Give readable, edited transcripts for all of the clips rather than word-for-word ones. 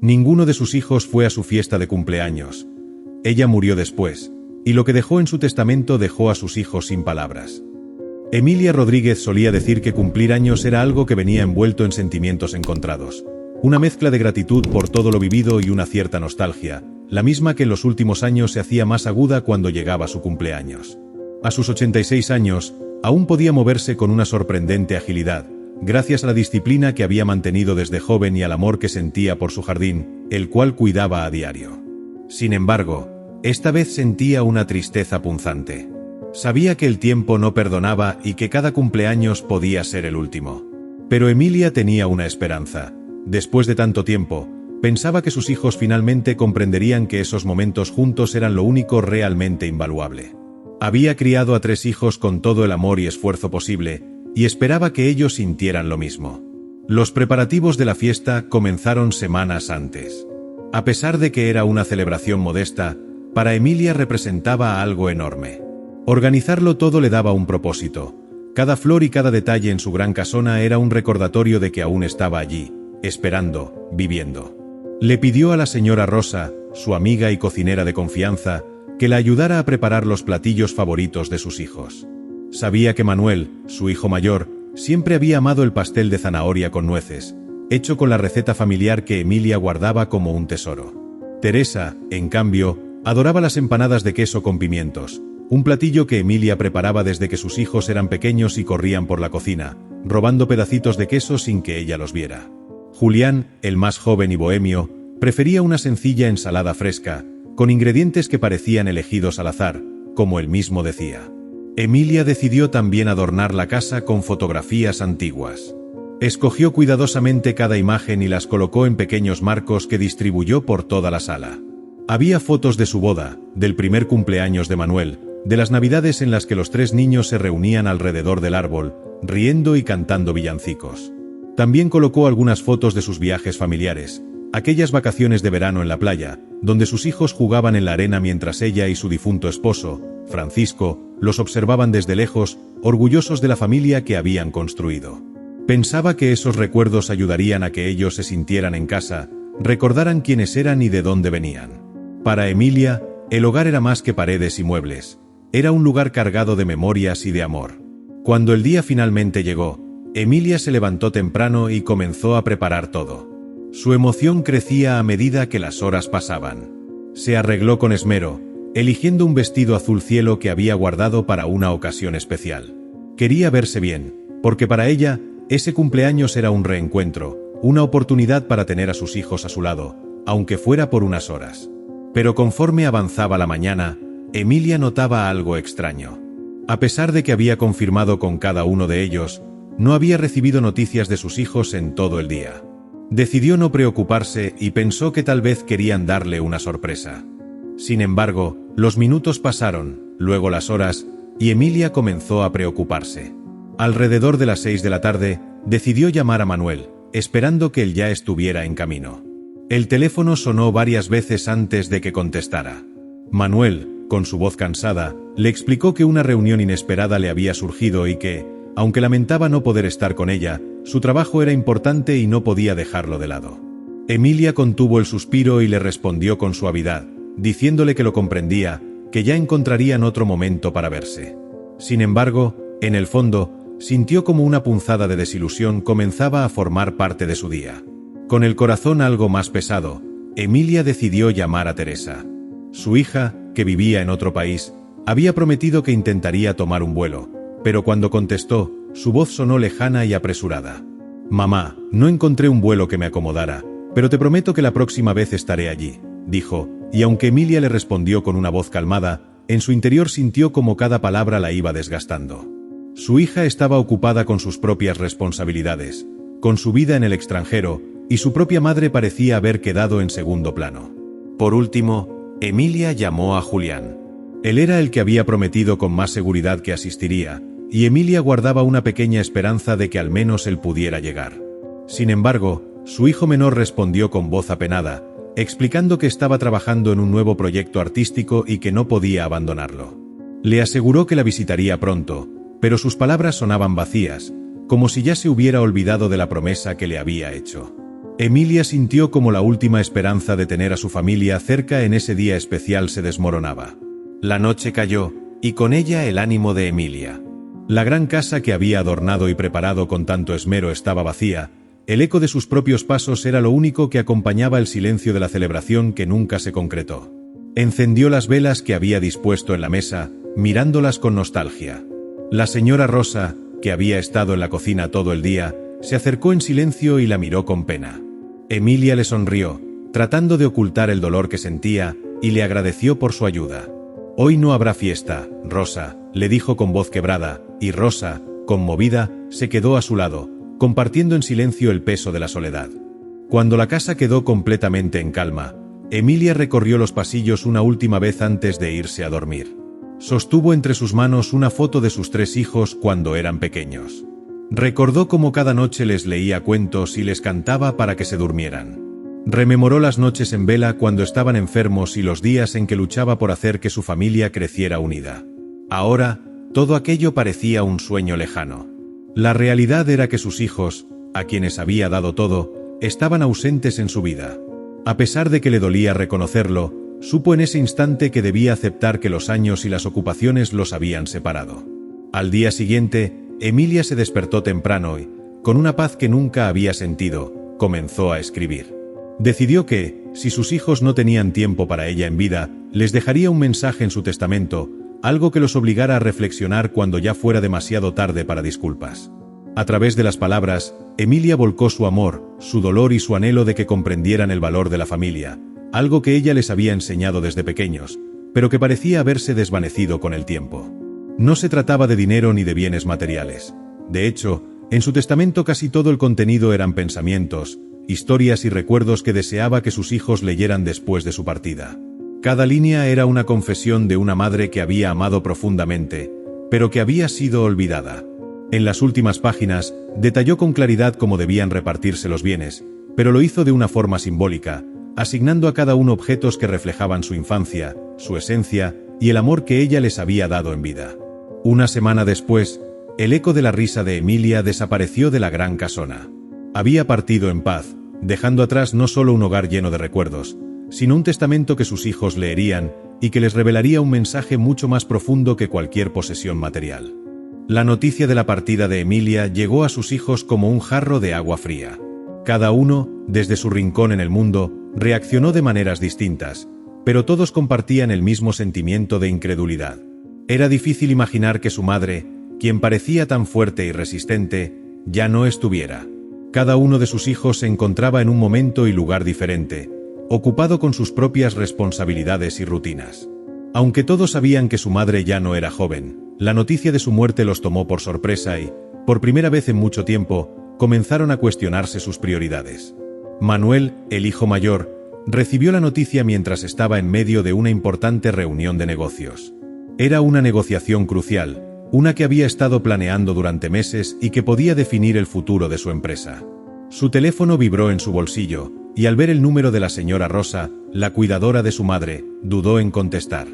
Ninguno de sus hijos fue a su fiesta de cumpleaños. Ella murió después, y lo que dejó en su testamento dejó a sus hijos sin palabras. Emilia Rodríguez solía decir que cumplir años era algo que venía envuelto en sentimientos encontrados. Una mezcla de gratitud por todo lo vivido y una cierta nostalgia, la misma que en los últimos años se hacía más aguda cuando llegaba su cumpleaños. A sus 86 años, aún podía moverse con una sorprendente agilidad, gracias a la disciplina que había mantenido desde joven y al amor que sentía por su jardín, el cual cuidaba a diario. Sin embargo, esta vez sentía una tristeza punzante. Sabía que el tiempo no perdonaba y que cada cumpleaños podía ser el último. Pero Emilia tenía una esperanza. Después de tanto tiempo, pensaba que sus hijos finalmente comprenderían que esos momentos juntos eran lo único realmente invaluable. Había criado a 3 hijos con todo el amor y esfuerzo posible, y esperaba que ellos sintieran lo mismo. Los preparativos de la fiesta comenzaron semanas antes. A pesar de que era una celebración modesta, para Emilia representaba algo enorme. Organizarlo todo le daba un propósito. Cada flor y cada detalle en su gran casona era un recordatorio de que aún estaba allí, esperando, viviendo. Le pidió a la señora Rosa, su amiga y cocinera de confianza, que la ayudara a preparar los platillos favoritos de sus hijos. Sabía que Manuel, su hijo mayor, siempre había amado el pastel de zanahoria con nueces, hecho con la receta familiar que Emilia guardaba como un tesoro. Teresa, en cambio, adoraba las empanadas de queso con pimientos, un platillo que Emilia preparaba desde que sus hijos eran pequeños y corrían por la cocina, robando pedacitos de queso sin que ella los viera. Julián, el más joven y bohemio, prefería una sencilla ensalada fresca, con ingredientes que parecían elegidos al azar, como él mismo decía. Emilia decidió también adornar la casa con fotografías antiguas. Escogió cuidadosamente cada imagen y las colocó en pequeños marcos que distribuyó por toda la sala. Había fotos de su boda, del primer cumpleaños de Manuel, de las navidades en las que los 3 niños se reunían alrededor del árbol, riendo y cantando villancicos. También colocó algunas fotos de sus viajes familiares, aquellas vacaciones de verano en la playa, donde sus hijos jugaban en la arena mientras ella y su difunto esposo, Francisco, los observaban desde lejos, orgullosos de la familia que habían construido. Pensaba que esos recuerdos ayudarían a que ellos se sintieran en casa, recordaran quiénes eran y de dónde venían. Para Emilia, el hogar era más que paredes y muebles, era un lugar cargado de memorias y de amor. Cuando el día finalmente llegó, Emilia se levantó temprano y comenzó a preparar todo. Su emoción crecía a medida que las horas pasaban. Se arregló con esmero, eligiendo un vestido azul cielo que había guardado para una ocasión especial. Quería verse bien, porque para ella, ese cumpleaños era un reencuentro, una oportunidad para tener a sus hijos a su lado, aunque fuera por unas horas. Pero conforme avanzaba la mañana, Emilia notaba algo extraño. A pesar de que había confirmado con cada uno de ellos, no había recibido noticias de sus hijos en todo el día. Decidió no preocuparse y pensó que tal vez querían darle una sorpresa. Sin embargo, los minutos pasaron, luego las horas, y Emilia comenzó a preocuparse. Alrededor de las 6 de la tarde, decidió llamar a Manuel, esperando que él ya estuviera en camino. El teléfono sonó varias veces antes de que contestara. Manuel, con su voz cansada, le explicó que una reunión inesperada le había surgido y que, aunque lamentaba no poder estar con ella, su trabajo era importante y no podía dejarlo de lado. Emilia contuvo el suspiro y le respondió con suavidad, diciéndole que lo comprendía, que ya encontrarían otro momento para verse. Sin embargo, en el fondo, sintió como una punzada de desilusión comenzaba a formar parte de su día. Con el corazón algo más pesado, Emilia decidió llamar a Teresa. Su hija, que vivía en otro país, había prometido que intentaría tomar un vuelo, pero cuando contestó, su voz sonó lejana y apresurada. «Mamá, no encontré un vuelo que me acomodara, pero te prometo que la próxima vez estaré allí», dijo, y aunque Emilia le respondió con una voz calmada, en su interior sintió como cada palabra la iba desgastando. Su hija estaba ocupada con sus propias responsabilidades, con su vida en el extranjero, y su propia madre parecía haber quedado en segundo plano. Por último, Emilia llamó a Julián. Él era el que había prometido con más seguridad que asistiría, y Emilia guardaba una pequeña esperanza de que al menos él pudiera llegar. Sin embargo, su hijo menor respondió con voz apenada, explicando que estaba trabajando en un nuevo proyecto artístico y que no podía abandonarlo. Le aseguró que la visitaría pronto, pero sus palabras sonaban vacías, como si ya se hubiera olvidado de la promesa que le había hecho. Emilia sintió como la última esperanza de tener a su familia cerca en ese día especial se desmoronaba. La noche cayó, y con ella el ánimo de Emilia. La gran casa que había adornado y preparado con tanto esmero estaba vacía. El eco de sus propios pasos era lo único que acompañaba el silencio de la celebración que nunca se concretó. Encendió las velas que había dispuesto en la mesa, mirándolas con nostalgia. La señora Rosa, que había estado en la cocina todo el día, se acercó en silencio y la miró con pena. Emilia le sonrió, tratando de ocultar el dolor que sentía, y le agradeció por su ayuda. «Hoy no habrá fiesta, Rosa», le dijo con voz quebrada, y Rosa, conmovida, se quedó a su lado, compartiendo en silencio el peso de la soledad. Cuando la casa quedó completamente en calma, Emilia recorrió los pasillos una última vez antes de irse a dormir. Sostuvo entre sus manos una foto de sus 3 hijos cuando eran pequeños. Recordó cómo cada noche les leía cuentos y les cantaba para que se durmieran. Rememoró las noches en vela cuando estaban enfermos y los días en que luchaba por hacer que su familia creciera unida. Ahora, todo aquello parecía un sueño lejano. La realidad era que sus hijos, a quienes había dado todo, estaban ausentes en su vida. A pesar de que le dolía reconocerlo, supo en ese instante que debía aceptar que los años y las ocupaciones los habían separado. Al día siguiente, Emilia se despertó temprano y, con una paz que nunca había sentido, comenzó a escribir. Decidió que, si sus hijos no tenían tiempo para ella en vida, les dejaría un mensaje en su testamento, algo que los obligara a reflexionar cuando ya fuera demasiado tarde para disculpas. A través de las palabras, Emilia volcó su amor, su dolor y su anhelo de que comprendieran el valor de la familia, algo que ella les había enseñado desde pequeños, pero que parecía haberse desvanecido con el tiempo. No se trataba de dinero ni de bienes materiales. De hecho, en su testamento casi todo el contenido eran pensamientos, historias y recuerdos que deseaba que sus hijos leyeran después de su partida. Cada línea era una confesión de una madre que había amado profundamente, pero que había sido olvidada. En las últimas páginas, detalló con claridad cómo debían repartirse los bienes, pero lo hizo de una forma simbólica, asignando a cada uno objetos que reflejaban su infancia, su esencia y el amor que ella les había dado en vida. Una semana después, el eco de la risa de Emilia desapareció de la gran casona. Había partido en paz, dejando atrás no solo un hogar lleno de recuerdos, sino un testamento que sus hijos leerían y que les revelaría un mensaje mucho más profundo que cualquier posesión material. La noticia de la partida de Emilia llegó a sus hijos como un jarro de agua fría. Cada uno, desde su rincón en el mundo, reaccionó de maneras distintas, pero todos compartían el mismo sentimiento de incredulidad. Era difícil imaginar que su madre, quien parecía tan fuerte y resistente, ya no estuviera. Cada uno de sus hijos se encontraba en un momento y lugar diferente, ocupado con sus propias responsabilidades y rutinas. Aunque todos sabían que su madre ya no era joven, la noticia de su muerte los tomó por sorpresa y, por primera vez en mucho tiempo, comenzaron a cuestionarse sus prioridades. Manuel, el hijo mayor, recibió la noticia mientras estaba en medio de una importante reunión de negocios. Era una negociación crucial, una que había estado planeando durante meses y que podía definir el futuro de su empresa. Su teléfono vibró en su bolsillo, y al ver el número de la señora Rosa, la cuidadora de su madre, dudó en contestar.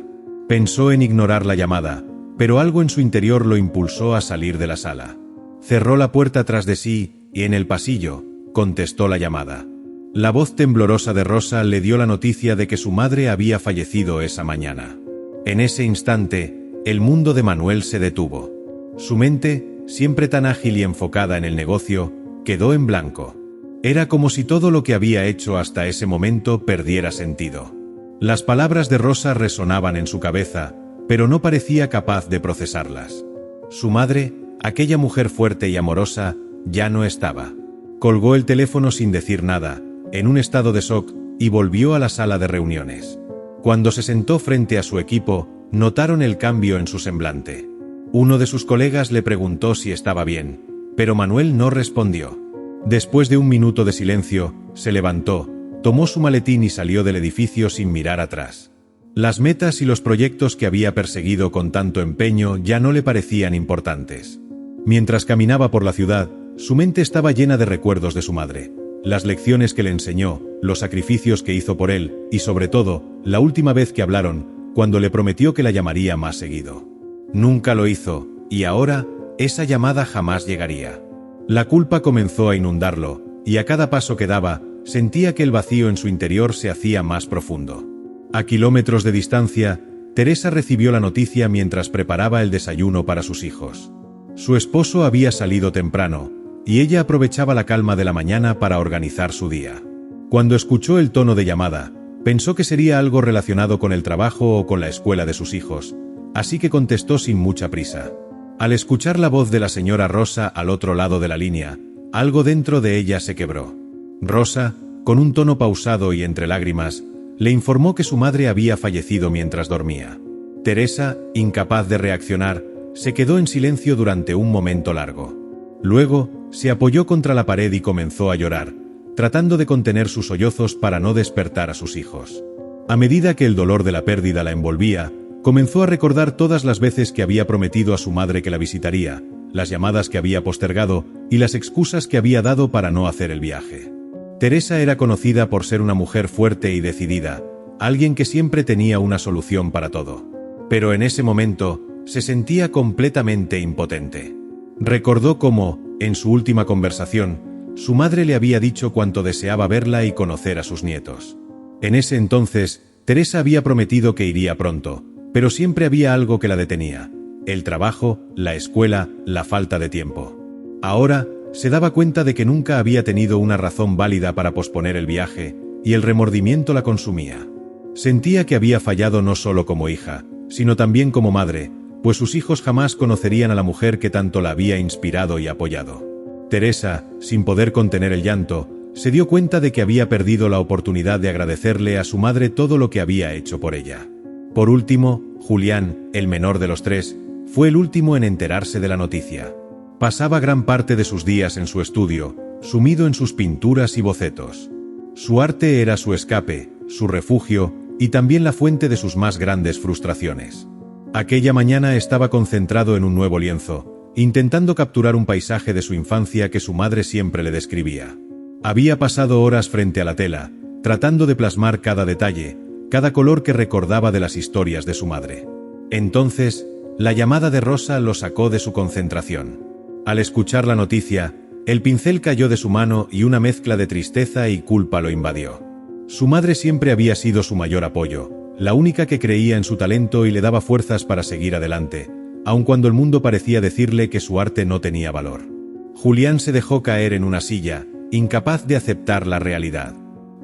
Pensó en ignorar la llamada, pero algo en su interior lo impulsó a salir de la sala. Cerró la puerta tras de sí, y en el pasillo, contestó la llamada. La voz temblorosa de Rosa le dio la noticia de que su madre había fallecido esa mañana. En ese instante, el mundo de Manuel se detuvo. Su mente, siempre tan ágil y enfocada en el negocio, quedó en blanco. Era como si todo lo que había hecho hasta ese momento perdiera sentido. Las palabras de Rosa resonaban en su cabeza, pero no parecía capaz de procesarlas. Su madre, aquella mujer fuerte y amorosa, ya no estaba. Colgó el teléfono sin decir nada, en un estado de shock, y volvió a la sala de reuniones. Cuando se sentó frente a su equipo, notaron el cambio en su semblante. Uno de sus colegas le preguntó si estaba bien, pero Manuel no respondió. Después de un minuto de silencio, se levantó, tomó su maletín y salió del edificio sin mirar atrás. Las metas y los proyectos que había perseguido con tanto empeño ya no le parecían importantes. Mientras caminaba por la ciudad, su mente estaba llena de recuerdos de su madre, las lecciones que le enseñó, los sacrificios que hizo por él, y sobre todo, la última vez que hablaron, cuando le prometió que la llamaría más seguido. Nunca lo hizo, y ahora, esa llamada jamás llegaría. La culpa comenzó a inundarlo, y a cada paso que daba, sentía que el vacío en su interior se hacía más profundo. A kilómetros de distancia, Teresa recibió la noticia mientras preparaba el desayuno para sus hijos. Su esposo había salido temprano, y ella aprovechaba la calma de la mañana para organizar su día. Cuando escuchó el tono de llamada, pensó que sería algo relacionado con el trabajo o con la escuela de sus hijos, así que contestó sin mucha prisa. Al escuchar la voz de la señora Rosa al otro lado de la línea, algo dentro de ella se quebró. Rosa, con un tono pausado y entre lágrimas, le informó que su madre había fallecido mientras dormía. Teresa, incapaz de reaccionar, se quedó en silencio durante un momento largo. Luego, se apoyó contra la pared y comenzó a llorar, tratando de contener sus sollozos para no despertar a sus hijos. A medida que el dolor de la pérdida la envolvía, comenzó a recordar todas las veces que había prometido a su madre que la visitaría, las llamadas que había postergado y las excusas que había dado para no hacer el viaje. Teresa era conocida por ser una mujer fuerte y decidida, alguien que siempre tenía una solución para todo. Pero en ese momento, se sentía completamente impotente. Recordó cómo, en su última conversación, su madre le había dicho cuánto deseaba verla y conocer a sus nietos. En ese entonces, Teresa había prometido que iría pronto, pero siempre había algo que la detenía: el trabajo, la escuela, la falta de tiempo. Ahora, se daba cuenta de que nunca había tenido una razón válida para posponer el viaje, y el remordimiento la consumía. Sentía que había fallado no solo como hija, sino también como madre, pues sus hijos jamás conocerían a la mujer que tanto la había inspirado y apoyado. Teresa, sin poder contener el llanto, se dio cuenta de que había perdido la oportunidad de agradecerle a su madre todo lo que había hecho por ella. Por último, Julián, el menor de los tres, fue el último en enterarse de la noticia. Pasaba gran parte de sus días en su estudio, sumido en sus pinturas y bocetos. Su arte era su escape, su refugio, y también la fuente de sus más grandes frustraciones. Aquella mañana estaba concentrado en un nuevo lienzo, intentando capturar un paisaje de su infancia que su madre siempre le describía. Había pasado horas frente a la tela, tratando de plasmar cada detalle, cada color que recordaba de las historias de su madre. Entonces, la llamada de Rosa lo sacó de su concentración. Al escuchar la noticia, el pincel cayó de su mano y una mezcla de tristeza y culpa lo invadió. Su madre siempre había sido su mayor apoyo, la única que creía en su talento y le daba fuerzas para seguir adelante, aun cuando el mundo parecía decirle que su arte no tenía valor. Julián se dejó caer en una silla, incapaz de aceptar la realidad.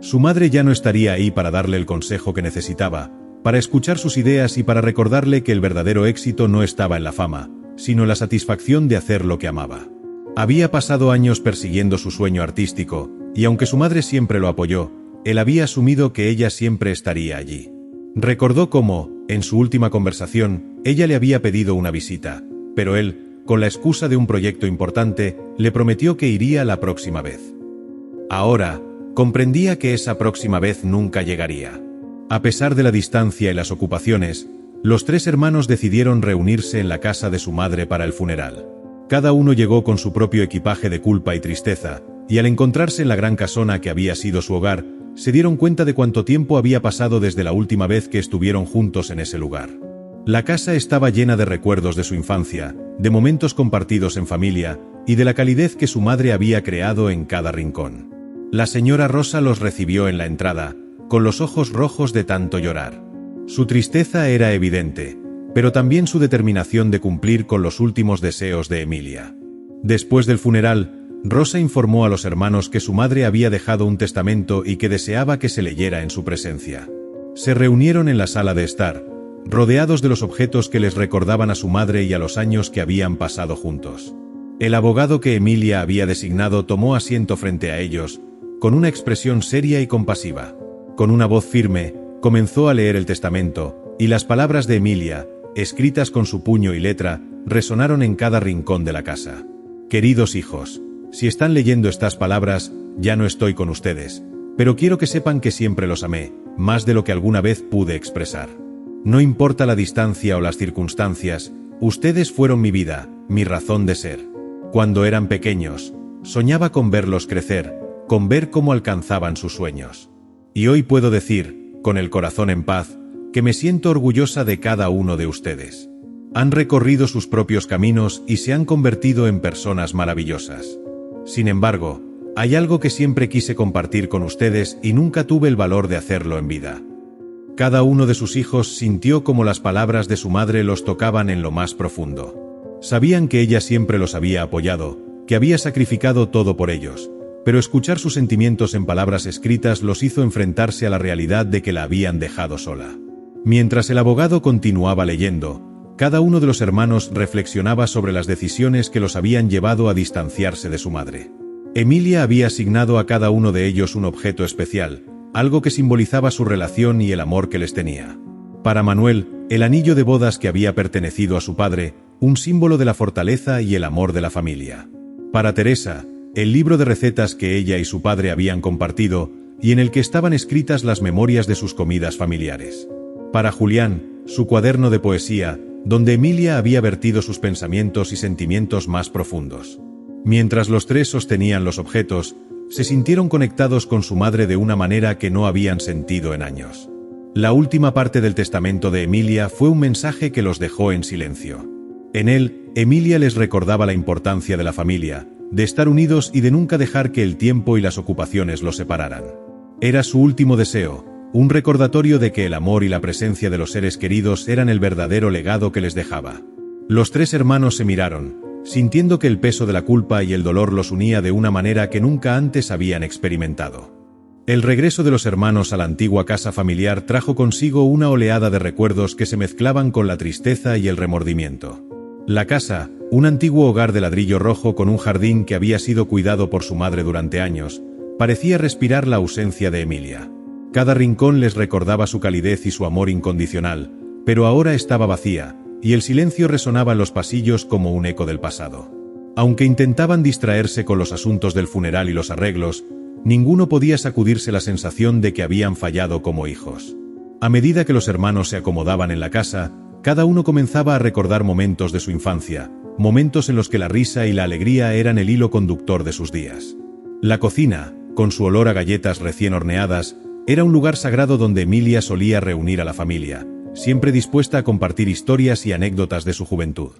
Su madre ya no estaría ahí para darle el consejo que necesitaba, para escuchar sus ideas y para recordarle que el verdadero éxito no estaba en la fama, sino en la satisfacción de hacer lo que amaba. Había pasado años persiguiendo su sueño artístico, y aunque su madre siempre lo apoyó, él había asumido que ella siempre estaría allí. Recordó cómo, en su última conversación, ella le había pedido una visita, pero él, con la excusa de un proyecto importante, le prometió que iría la próxima vez. Ahora, comprendía que esa próxima vez nunca llegaría. A pesar de la distancia y las ocupaciones, los tres hermanos decidieron reunirse en la casa de su madre para el funeral. Cada uno llegó con su propio equipaje de culpa y tristeza, y al encontrarse en la gran casona que había sido su hogar, se dieron cuenta de cuánto tiempo había pasado desde la última vez que estuvieron juntos en ese lugar. La casa estaba llena de recuerdos de su infancia, de momentos compartidos en familia, y de la calidez que su madre había creado en cada rincón. La señora Rosa los recibió en la entrada, con los ojos rojos de tanto llorar. Su tristeza era evidente, pero también su determinación de cumplir con los últimos deseos de Emilia. Después del funeral, Rosa informó a los hermanos que su madre había dejado un testamento y que deseaba que se leyera en su presencia. Se reunieron en la sala de estar, rodeados de los objetos que les recordaban a su madre y a los años que habían pasado juntos. El abogado que Emilia había designado tomó asiento frente a ellos, con una expresión seria y compasiva. Con una voz firme, comenzó a leer el testamento, y las palabras de Emilia, escritas con su puño y letra, resonaron en cada rincón de la casa. Queridos hijos, si están leyendo estas palabras, ya no estoy con ustedes, pero quiero que sepan que siempre los amé, más de lo que alguna vez pude expresar. No importa la distancia o las circunstancias, ustedes fueron mi vida, mi razón de ser. Cuando eran pequeños, soñaba con verlos crecer, con ver cómo alcanzaban sus sueños. Y hoy puedo decir, con el corazón en paz, que me siento orgullosa de cada uno de ustedes. Han recorrido sus propios caminos y se han convertido en personas maravillosas. Sin embargo, Hay algo que siempre quise compartir con ustedes y nunca tuve el valor de hacerlo en vida. Cada uno de sus hijos sintió como las palabras de su madre los tocaban en lo más profundo. Sabían que ella siempre los había apoyado, que había sacrificado todo por ellos, pero escuchar sus sentimientos en palabras escritas los hizo enfrentarse a la realidad de que la habían dejado sola. Mientras el abogado continuaba leyendo, cada uno de los hermanos reflexionaba sobre las decisiones que los habían llevado a distanciarse de su madre. Emilia había asignado a cada uno de ellos un objeto especial, algo que simbolizaba su relación y el amor que les tenía. Para Manuel, el anillo de bodas que había pertenecido a su padre, un símbolo de la fortaleza y el amor de la familia. Para Teresa, el libro de recetas que ella y su padre habían compartido, y en el que estaban escritas las memorias de sus comidas familiares. Para Julián, su cuaderno de poesía, donde Emilia había vertido sus pensamientos y sentimientos más profundos. Mientras los tres sostenían los objetos, se sintieron conectados con su madre de una manera que no habían sentido en años. La última parte del testamento de Emilia fue un mensaje que los dejó en silencio. En él, Emilia les recordaba la importancia de la familia, de estar unidos y de nunca dejar que el tiempo y las ocupaciones los separaran. Era su último deseo, un recordatorio de que el amor y la presencia de los seres queridos eran el verdadero legado que les dejaba. Los tres hermanos se miraron, sintiendo que el peso de la culpa y el dolor los unía de una manera que nunca antes habían experimentado. El regreso de los hermanos a la antigua casa familiar trajo consigo una oleada de recuerdos que se mezclaban con la tristeza y el remordimiento. La casa, un antiguo hogar de ladrillo rojo con un jardín que había sido cuidado por su madre durante años, parecía respirar la ausencia de Emilia. Cada rincón les recordaba su calidez y su amor incondicional, pero ahora estaba vacía, y el silencio resonaba en los pasillos como un eco del pasado. Aunque intentaban distraerse con los asuntos del funeral y los arreglos, ninguno podía sacudirse la sensación de que habían fallado como hijos. A medida que los hermanos se acomodaban en la casa, cada uno comenzaba a recordar momentos de su infancia, momentos en los que la risa y la alegría eran el hilo conductor de sus días. La cocina, con su olor a galletas recién horneadas, era un lugar sagrado donde Emilia solía reunir a la familia, siempre dispuesta a compartir historias y anécdotas de su juventud.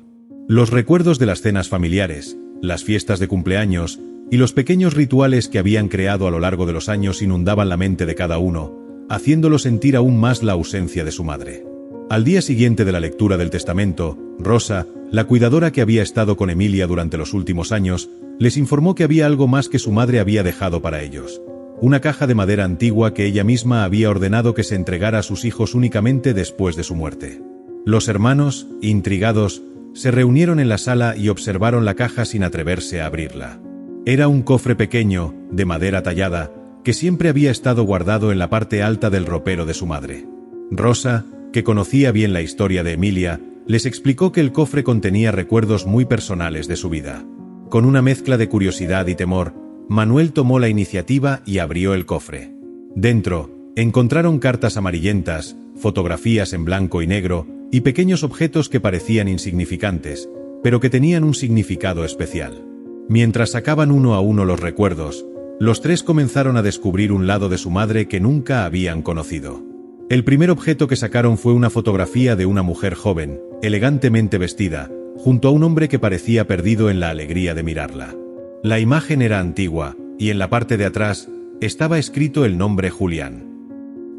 Los recuerdos de las cenas familiares, las fiestas de cumpleaños y los pequeños rituales que habían creado a lo largo de los años inundaban la mente de cada uno, haciéndolo sentir aún más la ausencia de su madre. Al día siguiente de la lectura del testamento, Rosa, la cuidadora que había estado con Emilia durante los últimos años, les informó que había algo más que su madre había dejado para ellos. Una caja de madera antigua que ella misma había ordenado que se entregara a sus hijos únicamente después de su muerte. Los hermanos, intrigados, se reunieron en la sala y observaron la caja sin atreverse a abrirla. Era un cofre pequeño, de madera tallada, que siempre había estado guardado en la parte alta del ropero de su madre. Rosa, que conocía bien la historia de Emilia, les explicó que el cofre contenía recuerdos muy personales de su vida. Con una mezcla de curiosidad y temor, Manuel tomó la iniciativa y abrió el cofre. Dentro, encontraron cartas amarillentas, fotografías en blanco y negro, y pequeños objetos que parecían insignificantes, pero que tenían un significado especial. Mientras sacaban uno a uno los recuerdos, los tres comenzaron a descubrir un lado de su madre que nunca habían conocido. El primer objeto que sacaron fue una fotografía de una mujer joven, elegantemente vestida, junto a un hombre que parecía perdido en la alegría de mirarla. La imagen era antigua, y en la parte de atrás estaba escrito el nombre Julián.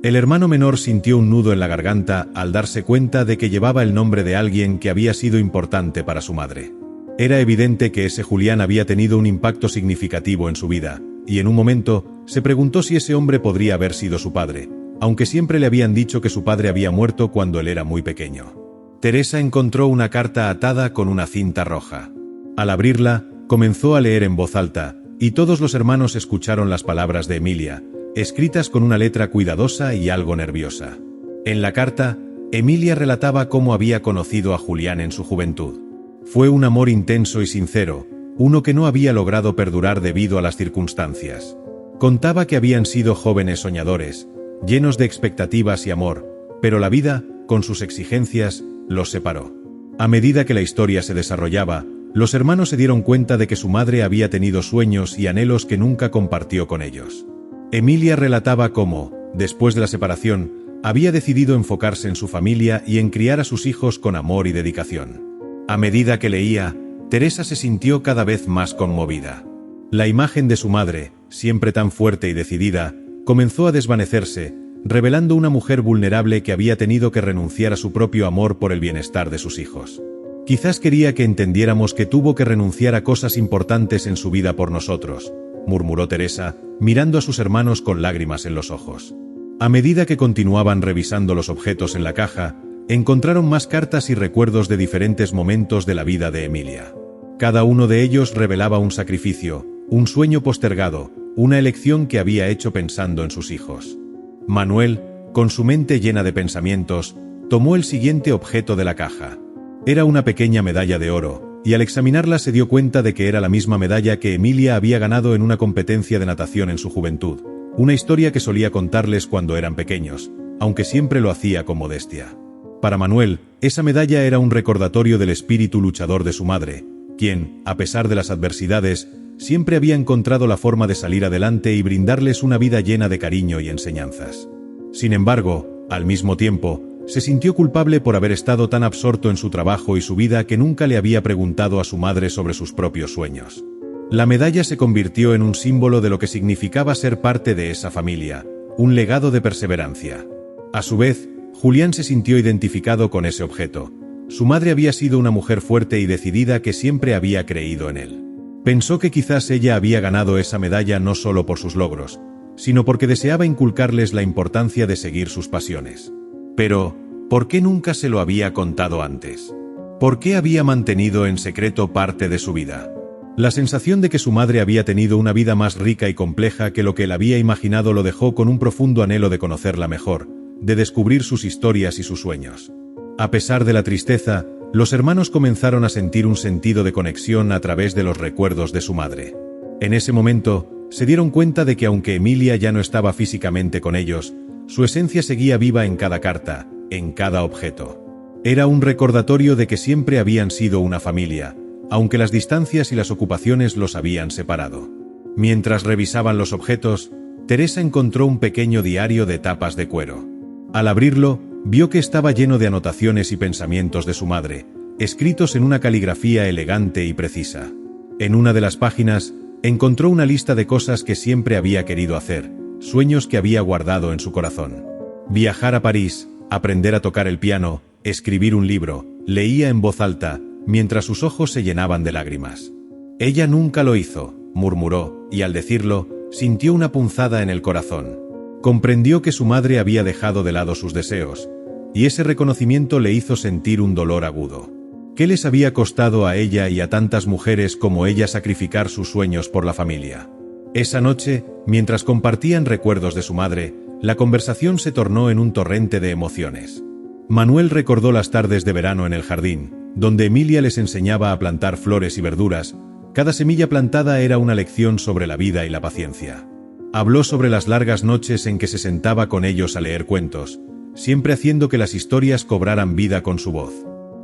El hermano menor sintió un nudo en la garganta al darse cuenta de que llevaba el nombre de alguien que había sido importante para su madre. Era evidente que ese Julián había tenido un impacto significativo en su vida, y en un momento se preguntó si ese hombre podría haber sido su padre, aunque siempre le habían dicho que su padre había muerto cuando él era muy pequeño. Teresa encontró una carta atada con una cinta roja. Al abrirla, comenzó a leer en voz alta, y todos los hermanos escucharon las palabras de Emilia, escritas con una letra cuidadosa y algo nerviosa. En la carta, Emilia relataba cómo había conocido a Julián en su juventud. Fue un amor intenso y sincero, uno que no había logrado perdurar debido a las circunstancias. Contaba que habían sido jóvenes soñadores, llenos de expectativas y amor, pero la vida, con sus exigencias, los separó. A medida que la historia se desarrollaba, los hermanos se dieron cuenta de que su madre había tenido sueños y anhelos que nunca compartió con ellos. Emilia relataba cómo, después de la separación, había decidido enfocarse en su familia y en criar a sus hijos con amor y dedicación. A medida que leía, Teresa se sintió cada vez más conmovida. La imagen de su madre, siempre tan fuerte y decidida, comenzó a desvanecerse, revelando una mujer vulnerable que había tenido que renunciar a su propio amor por el bienestar de sus hijos. Quizás quería que entendiéramos que tuvo que renunciar a cosas importantes en su vida por nosotros, murmuró Teresa, mirando a sus hermanos con lágrimas en los ojos. A medida que continuaban revisando los objetos en la caja, encontraron más cartas y recuerdos de diferentes momentos de la vida de Emilia. Cada uno de ellos revelaba un sacrificio, un sueño postergado, una elección que había hecho pensando en sus hijos. Manuel, con su mente llena de pensamientos, tomó el siguiente objeto de la caja. Era una pequeña medalla de oro, y al examinarla se dio cuenta de que era la misma medalla que Emilia había ganado en una competencia de natación en su juventud, una historia que solía contarles cuando eran pequeños, aunque siempre lo hacía con modestia. Para Manuel, esa medalla era un recordatorio del espíritu luchador de su madre, quien, a pesar de las adversidades, siempre había encontrado la forma de salir adelante y brindarles una vida llena de cariño y enseñanzas. Sin embargo, al mismo tiempo, se sintió culpable por haber estado tan absorto en su trabajo y su vida que nunca le había preguntado a su madre sobre sus propios sueños. La medalla se convirtió en un símbolo de lo que significaba ser parte de esa familia, un legado de perseverancia. A su vez, Julián se sintió identificado con ese objeto. Su madre había sido una mujer fuerte y decidida que siempre había creído en él. Pensó que quizás ella había ganado esa medalla no solo por sus logros, sino porque deseaba inculcarles la importancia de seguir sus pasiones. Pero, ¿por qué nunca se lo había contado antes? ¿Por qué había mantenido en secreto parte de su vida? La sensación de que su madre había tenido una vida más rica y compleja que lo que él había imaginado lo dejó con un profundo anhelo de conocerla mejor, de descubrir sus historias y sus sueños. A pesar de la tristeza, los hermanos comenzaron a sentir un sentido de conexión a través de los recuerdos de su madre. En ese momento, se dieron cuenta de que aunque Emilia ya no estaba físicamente con ellos, su esencia seguía viva en cada carta, en cada objeto. Era un recordatorio de que siempre habían sido una familia, aunque las distancias y las ocupaciones los habían separado. Mientras revisaban los objetos, Teresa encontró un pequeño diario de tapas de cuero. Al abrirlo, vio que estaba lleno de anotaciones y pensamientos de su madre, escritos en una caligrafía elegante y precisa. En una de las páginas, encontró una lista de cosas que siempre había querido hacer, sueños que había guardado en su corazón. Viajar a París, aprender a tocar el piano, escribir un libro, leía en voz alta, mientras sus ojos se llenaban de lágrimas. Ella nunca lo hizo, murmuró, y al decirlo, sintió una punzada en el corazón. Comprendió que su madre había dejado de lado sus deseos, y ese reconocimiento le hizo sentir un dolor agudo. ¿Qué les había costado a ella y a tantas mujeres como ella sacrificar sus sueños por la familia? Esa noche, mientras compartían recuerdos de su madre, la conversación se tornó en un torrente de emociones. Manuel recordó las tardes de verano en el jardín, donde Emilia les enseñaba a plantar flores y verduras. Cada semilla plantada era una lección sobre la vida y la paciencia. Habló sobre las largas noches en que se sentaba con ellos a leer cuentos, siempre haciendo que las historias cobraran vida con su voz.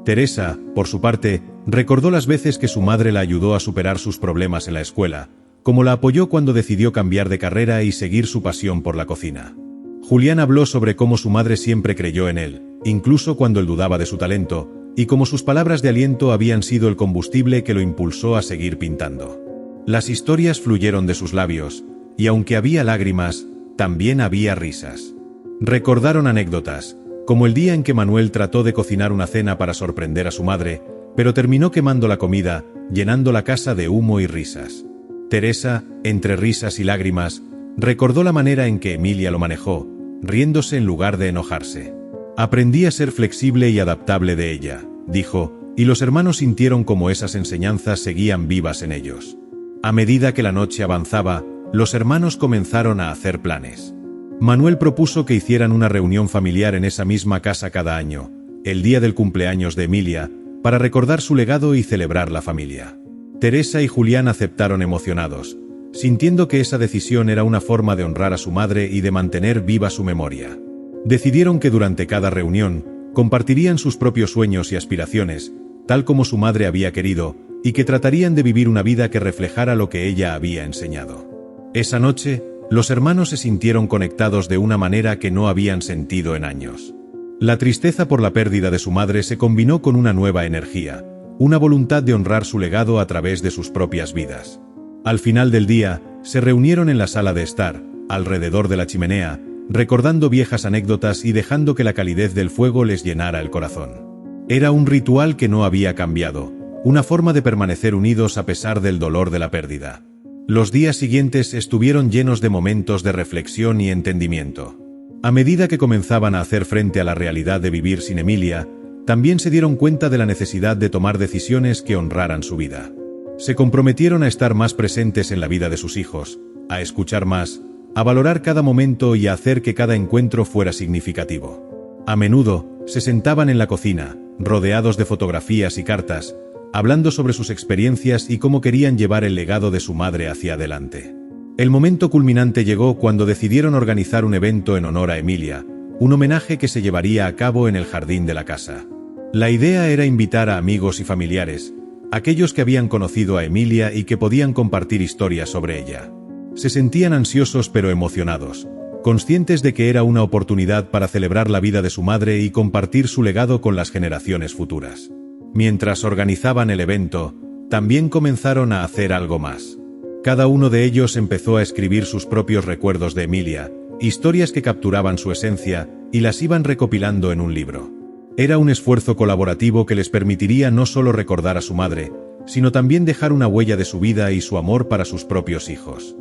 Teresa, por su parte, recordó las veces que su madre la ayudó a superar sus problemas en la escuela, como la apoyó cuando decidió cambiar de carrera y seguir su pasión por la cocina. Julián habló sobre cómo su madre siempre creyó en él, incluso cuando él dudaba de su talento, y cómo sus palabras de aliento habían sido el combustible que lo impulsó a seguir pintando. Las historias fluyeron de sus labios, y aunque había lágrimas, también había risas. Recordaron anécdotas, como el día en que Manuel trató de cocinar una cena para sorprender a su madre, pero terminó quemando la comida, llenando la casa de humo y risas. Teresa, entre risas y lágrimas, recordó la manera en que Emilia lo manejó, riéndose en lugar de enojarse. Aprendí a ser flexible y adaptable de ella, dijo, y los hermanos sintieron como esas enseñanzas seguían vivas en ellos. A medida que la noche avanzaba, los hermanos comenzaron a hacer planes. Manuel propuso que hicieran una reunión familiar en esa misma casa cada año, el día del cumpleaños de Emilia, para recordar su legado y celebrar la familia. Teresa y Julián aceptaron emocionados, sintiendo que esa decisión era una forma de honrar a su madre y de mantener viva su memoria. Decidieron que durante cada reunión, compartirían sus propios sueños y aspiraciones, tal como su madre había querido, y que tratarían de vivir una vida que reflejara lo que ella había enseñado. Esa noche, los hermanos se sintieron conectados de una manera que no habían sentido en años. La tristeza por la pérdida de su madre se combinó con una nueva energía, una voluntad de honrar su legado a través de sus propias vidas. Al final del día, se reunieron en la sala de estar, alrededor de la chimenea, recordando viejas anécdotas y dejando que la calidez del fuego les llenara el corazón. Era un ritual que no había cambiado, una forma de permanecer unidos a pesar del dolor de la pérdida. Los días siguientes estuvieron llenos de momentos de reflexión y entendimiento. A medida que comenzaban a hacer frente a la realidad de vivir sin Emilia, también se dieron cuenta de la necesidad de tomar decisiones que honraran su vida. Se comprometieron a estar más presentes en la vida de sus hijos, a escuchar más, a valorar cada momento y a hacer que cada encuentro fuera significativo. A menudo, se sentaban en la cocina, rodeados de fotografías y cartas, hablando sobre sus experiencias y cómo querían llevar el legado de su madre hacia adelante. El momento culminante llegó cuando decidieron organizar un evento en honor a Emilia, un homenaje que se llevaría a cabo en el jardín de la casa. La idea era invitar a amigos y familiares, aquellos que habían conocido a Emilia y que podían compartir historias sobre ella. Se sentían ansiosos pero emocionados, conscientes de que era una oportunidad para celebrar la vida de su madre y compartir su legado con las generaciones futuras. Mientras organizaban el evento, también comenzaron a hacer algo más. Cada uno de ellos empezó a escribir sus propios recuerdos de Emilia, historias que capturaban su esencia y las iban recopilando en un libro. Era un esfuerzo colaborativo que les permitiría no solo recordar a su madre, sino también dejar una huella de su vida y su amor para sus propios hijos.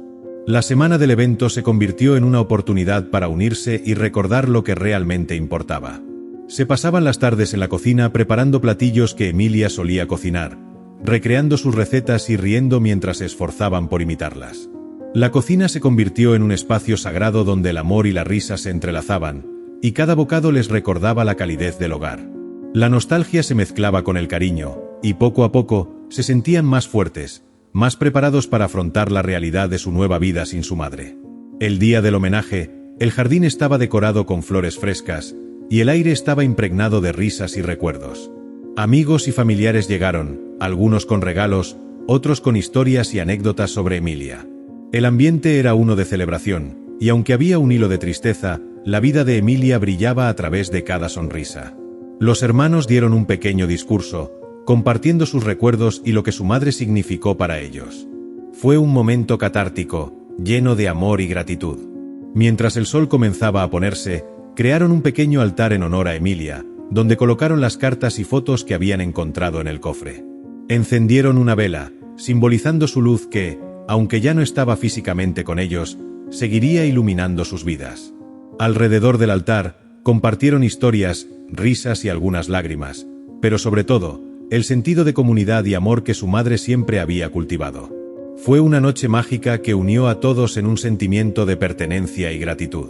La semana del evento se convirtió en una oportunidad para unirse y recordar lo que realmente importaba. Se pasaban las tardes en la cocina preparando platillos que Emilia solía cocinar, recreando sus recetas y riendo mientras se esforzaban por imitarlas. La cocina se convirtió en un espacio sagrado donde el amor y la risa se entrelazaban, y cada bocado les recordaba la calidez del hogar. La nostalgia se mezclaba con el cariño, y poco a poco, se sentían más fuertes, más preparados para afrontar la realidad de su nueva vida sin su madre. El día del homenaje, el jardín estaba decorado con flores frescas, y el aire estaba impregnado de risas y recuerdos. Amigos y familiares llegaron, algunos con regalos, otros con historias y anécdotas sobre Emilia. El ambiente era uno de celebración, y aunque había un hilo de tristeza, la vida de Emilia brillaba a través de cada sonrisa. Los hermanos dieron un pequeño discurso, compartiendo sus recuerdos y lo que su madre significó para ellos. Fue un momento catártico, lleno de amor y gratitud. Mientras el sol comenzaba a ponerse, crearon un pequeño altar en honor a Emilia, donde colocaron las cartas y fotos que habían encontrado en el cofre. Encendieron una vela, simbolizando su luz que, aunque ya no estaba físicamente con ellos, seguiría iluminando sus vidas. Alrededor del altar, compartieron historias, risas y algunas lágrimas, pero sobre todo, el sentido de comunidad y amor que su madre siempre había cultivado. Fue una noche mágica que unió a todos en un sentimiento de pertenencia y gratitud.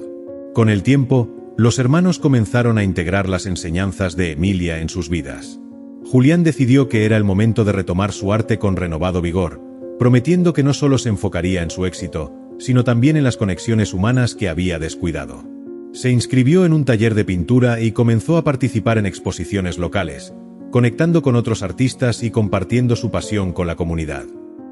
Con el tiempo, los hermanos comenzaron a integrar las enseñanzas de Emilia en sus vidas. Julián decidió que era el momento de retomar su arte con renovado vigor, prometiendo que no solo se enfocaría en su éxito, sino también en las conexiones humanas que había descuidado. Se inscribió en un taller de pintura y comenzó a participar en exposiciones locales, conectando con otros artistas y compartiendo su pasión con la comunidad.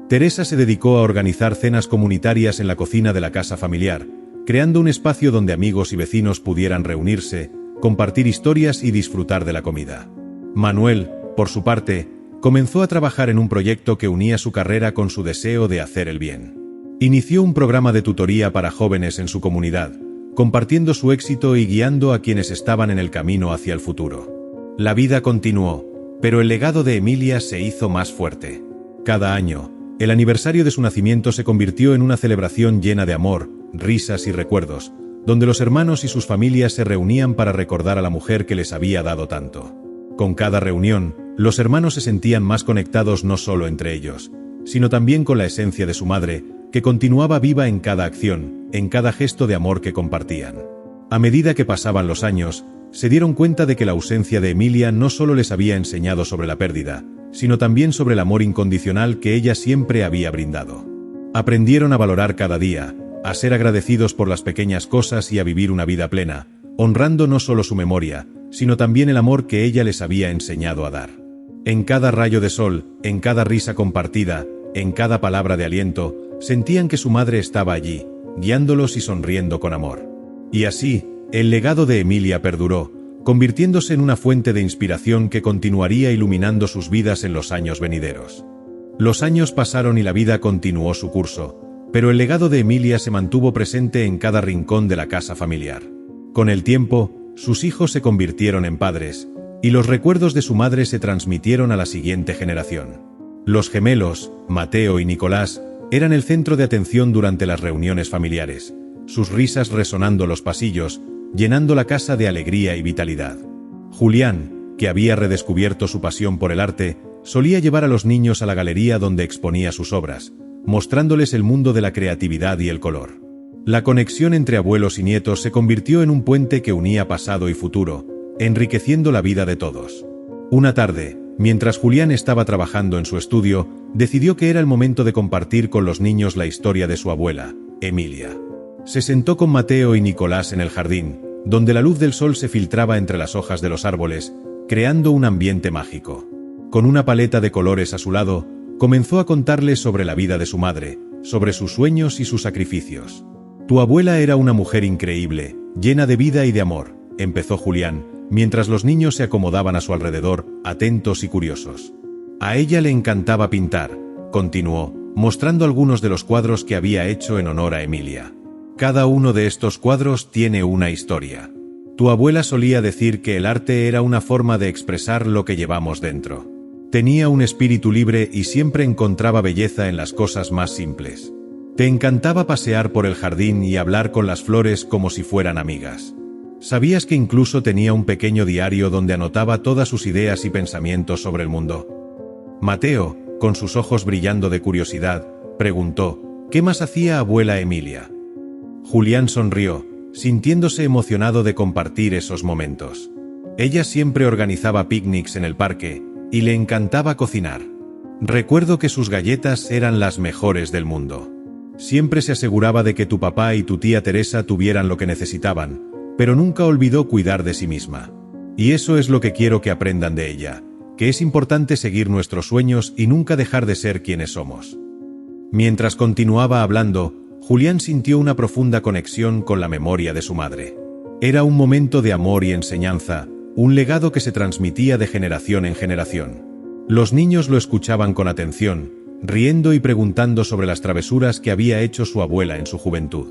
Teresa se dedicó a organizar cenas comunitarias en la cocina de la casa familiar, creando un espacio donde amigos y vecinos pudieran reunirse, compartir historias y disfrutar de la comida. Manuel, por su parte, comenzó a trabajar en un proyecto que unía su carrera con su deseo de hacer el bien. Inició un programa de tutoría para jóvenes en su comunidad, compartiendo su éxito y guiando a quienes estaban en el camino hacia el futuro. La vida continuó, pero el legado de Emilia se hizo más fuerte. Cada año, el aniversario de su nacimiento se convirtió en una celebración llena de amor, risas y recuerdos, donde los hermanos y sus familias se reunían para recordar a la mujer que les había dado tanto. Con cada reunión, los hermanos se sentían más conectados no solo entre ellos, sino también con la esencia de su madre, que continuaba viva en cada acción, en cada gesto de amor que compartían. A medida que pasaban los años, se dieron cuenta de que la ausencia de Emilia no solo les había enseñado sobre la pérdida, sino también sobre el amor incondicional que ella siempre había brindado. Aprendieron a valorar cada día, a ser agradecidos por las pequeñas cosas y a vivir una vida plena, honrando no solo su memoria, sino también el amor que ella les había enseñado a dar. En cada rayo de sol, en cada risa compartida, en cada palabra de aliento, sentían que su madre estaba allí, guiándolos y sonriendo con amor. Y así, el legado de Emilia perduró, convirtiéndose en una fuente de inspiración que continuaría iluminando sus vidas en los años venideros. Los años pasaron y la vida continuó su curso, pero el legado de Emilia se mantuvo presente en cada rincón de la casa familiar. Con el tiempo, sus hijos se convirtieron en padres, y los recuerdos de su madre se transmitieron a la siguiente generación. Los gemelos, Mateo y Nicolás, eran el centro de atención durante las reuniones familiares, sus risas resonando los pasillos, llenando la casa de alegría y vitalidad. Julián, que había redescubierto su pasión por el arte, solía llevar a los niños a la galería donde exponía sus obras, mostrándoles el mundo de la creatividad y el color. La conexión entre abuelos y nietos se convirtió en un puente que unía pasado y futuro, enriqueciendo la vida de todos. Una tarde, mientras Julián estaba trabajando en su estudio, decidió que era el momento de compartir con los niños la historia de su abuela, Emilia. Se sentó con Mateo y Nicolás en el jardín, donde la luz del sol se filtraba entre las hojas de los árboles, creando un ambiente mágico. Con una paleta de colores a su lado, comenzó a contarles sobre la vida de su madre, sobre sus sueños y sus sacrificios. «Tu abuela era una mujer increíble, llena de vida y de amor», empezó Julián, mientras los niños se acomodaban a su alrededor, atentos y curiosos. «A ella le encantaba pintar», continuó, mostrando algunos de los cuadros que había hecho en honor a Emilia. «Cada uno de estos cuadros tiene una historia. Tu abuela solía decir que el arte era una forma de expresar lo que llevamos dentro. Tenía un espíritu libre y siempre encontraba belleza en las cosas más simples. Te encantaba pasear por el jardín y hablar con las flores como si fueran amigas. ¿Sabías que incluso tenía un pequeño diario donde anotaba todas sus ideas y pensamientos sobre el mundo?» Mateo, con sus ojos brillando de curiosidad, preguntó: «¿Qué más hacía abuela Emilia?». Julián sonrió, sintiéndose emocionado de compartir esos momentos. Ella siempre organizaba picnics en el parque, y le encantaba cocinar. Recuerdo que sus galletas eran las mejores del mundo. Siempre se aseguraba de que tu papá y tu tía Teresa tuvieran lo que necesitaban, pero nunca olvidó cuidar de sí misma. Y eso es lo que quiero que aprendan de ella, que es importante seguir nuestros sueños y nunca dejar de ser quienes somos». Mientras continuaba hablando, Julián sintió una profunda conexión con la memoria de su madre. Era un momento de amor y enseñanza, un legado que se transmitía de generación en generación. Los niños lo escuchaban con atención, riendo y preguntando sobre las travesuras que había hecho su abuela en su juventud.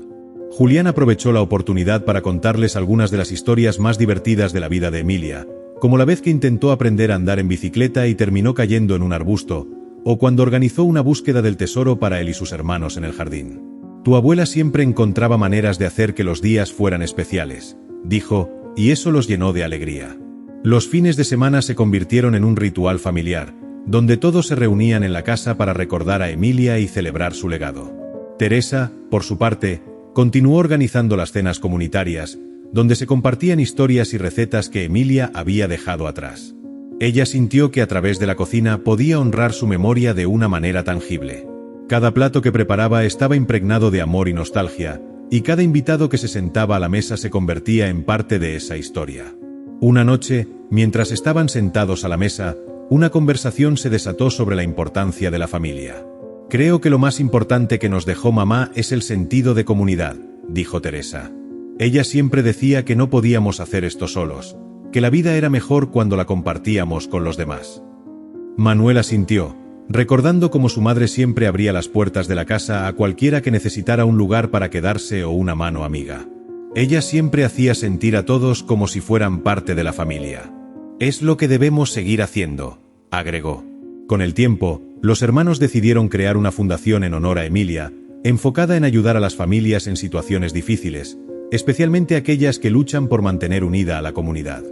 Julián aprovechó la oportunidad para contarles algunas de las historias más divertidas de la vida de Emilia, como la vez que intentó aprender a andar en bicicleta y terminó cayendo en un arbusto, o cuando organizó una búsqueda del tesoro para él y sus hermanos en el jardín. «Tu abuela siempre encontraba maneras de hacer que los días fueran especiales», dijo, y eso los llenó de alegría. Los fines de semana se convirtieron en un ritual familiar, donde todos se reunían en la casa para recordar a Emilia y celebrar su legado. Teresa, por su parte, continuó organizando las cenas comunitarias, donde se compartían historias y recetas que Emilia había dejado atrás. Ella sintió que a través de la cocina podía honrar su memoria de una manera tangible. Cada plato que preparaba estaba impregnado de amor y nostalgia, y cada invitado que se sentaba a la mesa se convertía en parte de esa historia. Una noche, mientras estaban sentados a la mesa, una conversación se desató sobre la importancia de la familia. «Creo que lo más importante que nos dejó mamá es el sentido de comunidad», dijo Teresa. «Ella siempre decía que no podíamos hacer esto solos, que la vida era mejor cuando la compartíamos con los demás». Manuel asintió, recordando cómo su madre siempre abría las puertas de la casa a cualquiera que necesitara un lugar para quedarse o una mano amiga. Ella siempre hacía sentir a todos como si fueran parte de la familia. «Es lo que debemos seguir haciendo», agregó. Con el tiempo, los hermanos decidieron crear una fundación en honor a Emilia, enfocada en ayudar a las familias en situaciones difíciles, especialmente aquellas que luchan por mantener unida a la comunidad.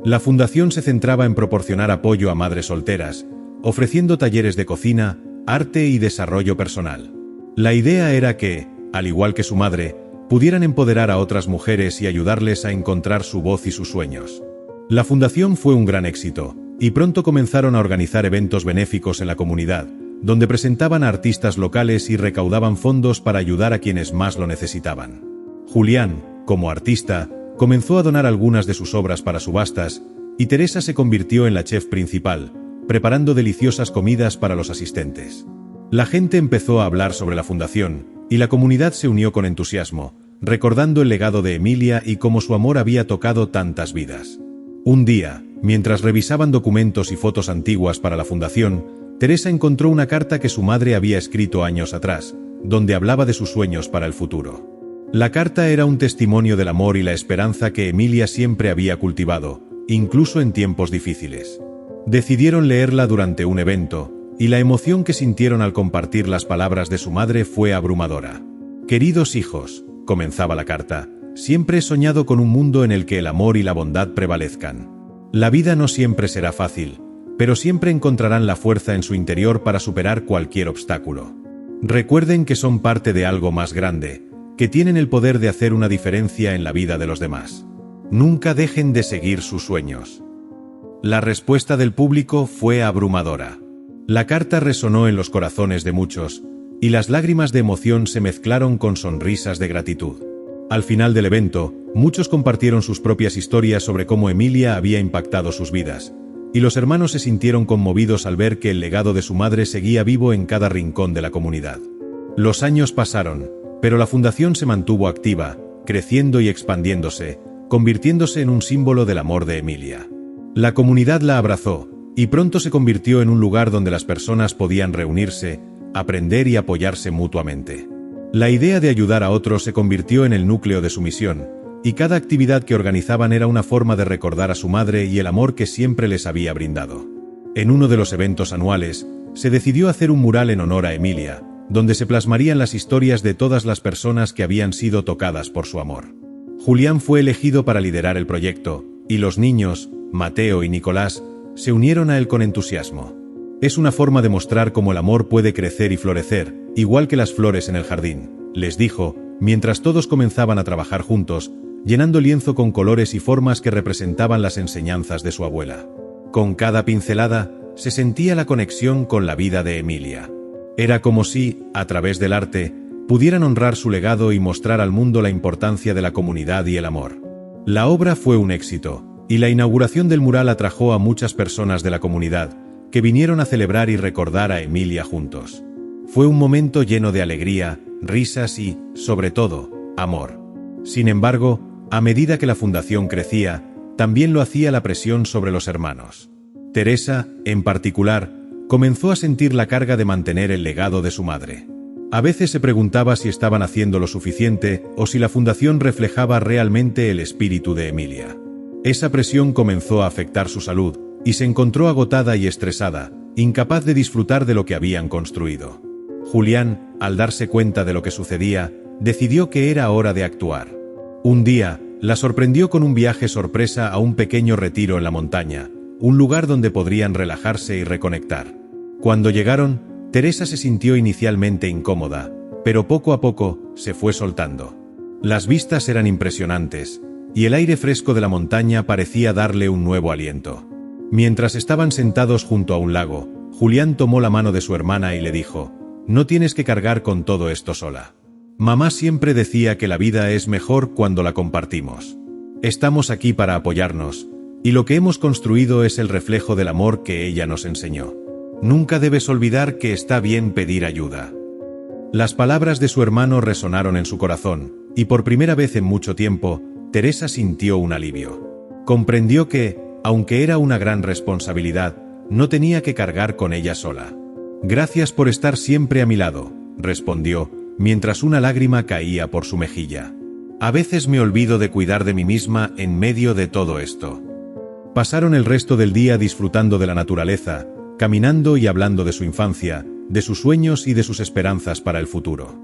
La fundación se centraba en proporcionar apoyo a madres solteras, ofreciendo talleres de cocina, arte y desarrollo personal. La idea era que, al igual que su madre, pudieran empoderar a otras mujeres y ayudarles a encontrar su voz y sus sueños. La fundación fue un gran éxito, y pronto comenzaron a organizar eventos benéficos en la comunidad, donde presentaban a artistas locales y recaudaban fondos para ayudar a quienes más lo necesitaban. Julián, como artista, comenzó a donar algunas de sus obras para subastas, y Teresa se convirtió en la chef principal, preparando deliciosas comidas para los asistentes. La gente empezó a hablar sobre la fundación, y la comunidad se unió con entusiasmo, recordando el legado de Emilia y cómo su amor había tocado tantas vidas. Un día, mientras revisaban documentos y fotos antiguas para la fundación, Teresa encontró una carta que su madre había escrito años atrás, donde hablaba de sus sueños para el futuro. La carta era un testimonio del amor y la esperanza que Emilia siempre había cultivado, incluso en tiempos difíciles. Decidieron leerla durante un evento, y la emoción que sintieron al compartir las palabras de su madre fue abrumadora. «Queridos hijos», comenzaba la carta, «siempre he soñado con un mundo en el que el amor y la bondad prevalezcan. La vida no siempre será fácil, pero siempre encontrarán la fuerza en su interior para superar cualquier obstáculo. Recuerden que son parte de algo más grande, que tienen el poder de hacer una diferencia en la vida de los demás. Nunca dejen de seguir sus sueños». La respuesta del público fue abrumadora. La carta resonó en los corazones de muchos, y las lágrimas de emoción se mezclaron con sonrisas de gratitud. Al final del evento, muchos compartieron sus propias historias sobre cómo Emilia había impactado sus vidas, y los hermanos se sintieron conmovidos al ver que el legado de su madre seguía vivo en cada rincón de la comunidad. Los años pasaron, pero la fundación se mantuvo activa, creciendo y expandiéndose, convirtiéndose en un símbolo del amor de Emilia. La comunidad la abrazó, y pronto se convirtió en un lugar donde las personas podían reunirse, aprender y apoyarse mutuamente. La idea de ayudar a otros se convirtió en el núcleo de su misión, y cada actividad que organizaban era una forma de recordar a su madre y el amor que siempre les había brindado. En uno de los eventos anuales, se decidió hacer un mural en honor a Emilia, donde se plasmarían las historias de todas las personas que habían sido tocadas por su amor. Julián fue elegido para liderar el proyecto, y los niños, Mateo y Nicolás, se unieron a él con entusiasmo. «Es una forma de mostrar cómo el amor puede crecer y florecer, igual que las flores en el jardín», les dijo, mientras todos comenzaban a trabajar juntos, llenando el lienzo con colores y formas que representaban las enseñanzas de su abuela. Con cada pincelada, se sentía la conexión con la vida de Emilia. Era como si, a través del arte, pudieran honrar su legado y mostrar al mundo la importancia de la comunidad y el amor. La obra fue un éxito, y la inauguración del mural atrajo a muchas personas de la comunidad, que vinieron a celebrar y recordar a Emilia juntos. Fue un momento lleno de alegría, risas y, sobre todo, amor. Sin embargo, a medida que la fundación crecía, también lo hacía la presión sobre los hermanos. Teresa, en particular, comenzó a sentir la carga de mantener el legado de su madre. A veces se preguntaba si estaban haciendo lo suficiente o si la fundación reflejaba realmente el espíritu de Emilia. Esa presión comenzó a afectar su salud, y se encontró agotada y estresada, incapaz de disfrutar de lo que habían construido. Julián, al darse cuenta de lo que sucedía, decidió que era hora de actuar. Un día, la sorprendió con un viaje sorpresa a un pequeño retiro en la montaña, un lugar donde podrían relajarse y reconectar. Cuando llegaron, Teresa se sintió inicialmente incómoda, pero poco a poco se fue soltando. Las vistas eran impresionantes, y el aire fresco de la montaña parecía darle un nuevo aliento. Mientras estaban sentados junto a un lago, Julián tomó la mano de su hermana y le dijo: «No tienes que cargar con todo esto sola. Mamá siempre decía que la vida es mejor cuando la compartimos. Estamos aquí para apoyarnos, y lo que hemos construido es el reflejo del amor que ella nos enseñó. Nunca debes olvidar que está bien pedir ayuda». Las palabras de su hermano resonaron en su corazón, y por primera vez en mucho tiempo, Teresa sintió un alivio. Comprendió que, aunque era una gran responsabilidad, no tenía que cargar con ella sola. «Gracias por estar siempre a mi lado», respondió, mientras una lágrima caía por su mejilla. «A veces me olvido de cuidar de mí misma en medio de todo esto». Pasaron el resto del día disfrutando de la naturaleza, caminando y hablando de su infancia, de sus sueños y de sus esperanzas para el futuro.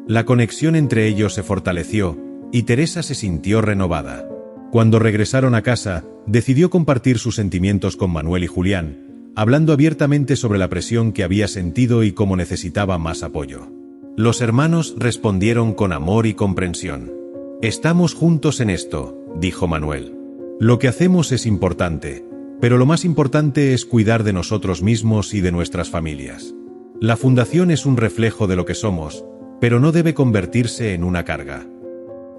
La conexión entre ellos se fortaleció, y Teresa se sintió renovada. Cuando regresaron a casa, decidió compartir sus sentimientos con Manuel y Julián, hablando abiertamente sobre la presión que había sentido y cómo necesitaba más apoyo. Los hermanos respondieron con amor y comprensión. «Estamos juntos en esto», dijo Manuel. «Lo que hacemos es importante, pero lo más importante es cuidar de nosotros mismos y de nuestras familias. La fundación es un reflejo de lo que somos, pero no debe convertirse en una carga».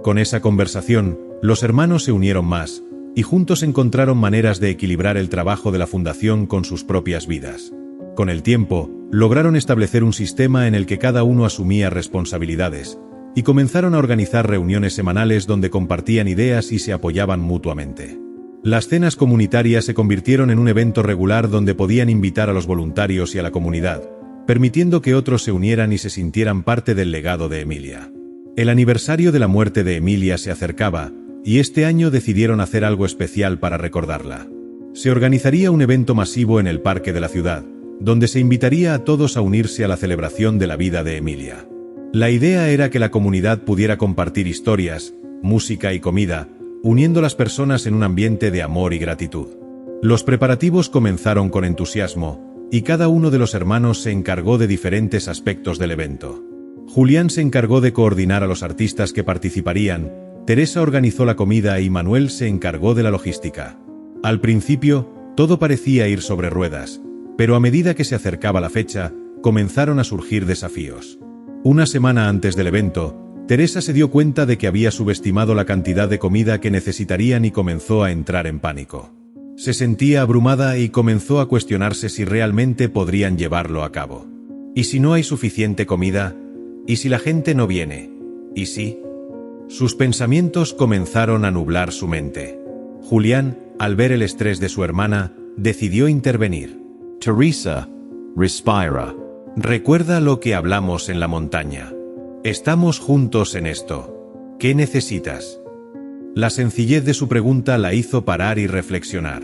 Con esa conversación, los hermanos se unieron más, y juntos encontraron maneras de equilibrar el trabajo de la fundación con sus propias vidas. Con el tiempo, lograron establecer un sistema en el que cada uno asumía responsabilidades, y comenzaron a organizar reuniones semanales donde compartían ideas y se apoyaban mutuamente. Las cenas comunitarias se convirtieron en un evento regular donde podían invitar a los voluntarios y a la comunidad, permitiendo que otros se unieran y se sintieran parte del legado de Emilia. El aniversario de la muerte de Emilia se acercaba, y este año decidieron hacer algo especial para recordarla. Se organizaría un evento masivo en el parque de la ciudad, donde se invitaría a todos a unirse a la celebración de la vida de Emilia. La idea era que la comunidad pudiera compartir historias, música y comida, uniendo las personas en un ambiente de amor y gratitud. Los preparativos comenzaron con entusiasmo, y cada uno de los hermanos se encargó de diferentes aspectos del evento. Julián se encargó de coordinar a los artistas que participarían, Teresa organizó la comida y Manuel se encargó de la logística. Al principio, todo parecía ir sobre ruedas, pero a medida que se acercaba la fecha, comenzaron a surgir desafíos. Una semana antes del evento, Teresa se dio cuenta de que había subestimado la cantidad de comida que necesitarían y comenzó a entrar en pánico. Se sentía abrumada y comenzó a cuestionarse si realmente podrían llevarlo a cabo. ¿Y si no hay suficiente comida? ¿Y si la gente no viene? ¿Y si? Sus pensamientos comenzaron a nublar su mente. Julián, al ver el estrés de su hermana, decidió intervenir. Teresa, respira. Recuerda lo que hablamos en la montaña. Estamos juntos en esto. ¿Qué necesitas? La sencillez de su pregunta la hizo parar y reflexionar.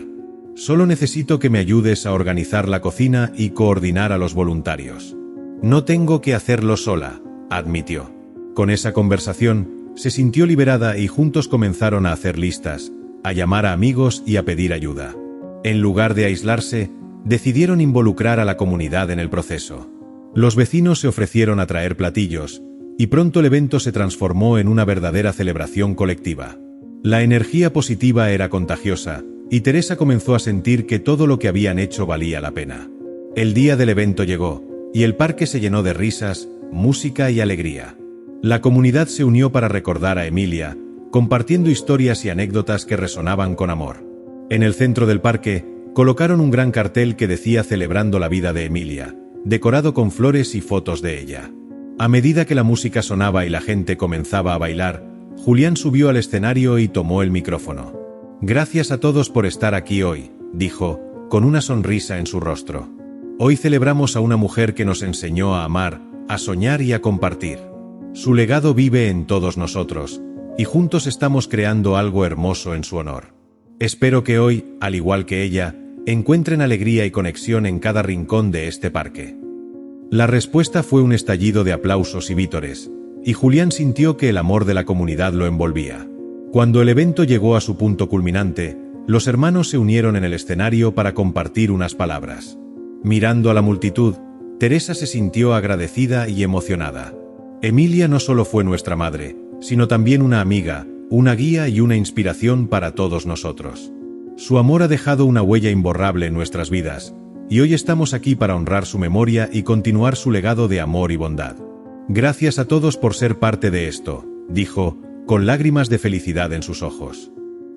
Solo necesito que me ayudes a organizar la cocina y coordinar a los voluntarios. No tengo que hacerlo sola, admitió. Con esa conversación, se sintió liberada y juntos comenzaron a hacer listas, a llamar a amigos y a pedir ayuda. En lugar de aislarse, decidieron involucrar a la comunidad en el proceso. Los vecinos se ofrecieron a traer platillos, y pronto el evento se transformó en una verdadera celebración colectiva. La energía positiva era contagiosa, y Teresa comenzó a sentir que todo lo que habían hecho valía la pena. El día del evento llegó, y el parque se llenó de risas, música y alegría. La comunidad se unió para recordar a Emilia, compartiendo historias y anécdotas que resonaban con amor. En el centro del parque, colocaron un gran cartel que decía celebrando la vida de Emilia, decorado con flores y fotos de ella. A medida que la música sonaba y la gente comenzaba a bailar, Julián subió al escenario y tomó el micrófono. Gracias a todos por estar aquí hoy, dijo, con una sonrisa en su rostro. Hoy celebramos a una mujer que nos enseñó a amar, a soñar y a compartir. Su legado vive en todos nosotros, y juntos estamos creando algo hermoso en su honor. Espero que hoy, al igual que ella, encuentren alegría y conexión en cada rincón de este parque. La respuesta fue un estallido de aplausos y vítores, y Julián sintió que el amor de la comunidad lo envolvía. Cuando el evento llegó a su punto culminante, los hermanos se unieron en el escenario para compartir unas palabras. Mirando a la multitud, Teresa se sintió agradecida y emocionada. Emilia no solo fue nuestra madre, sino también una amiga, una guía y una inspiración para todos nosotros. Su amor ha dejado una huella imborrable en nuestras vidas, y hoy estamos aquí para honrar su memoria y continuar su legado de amor y bondad. Gracias a todos por ser parte de esto, dijo, con lágrimas de felicidad en sus ojos.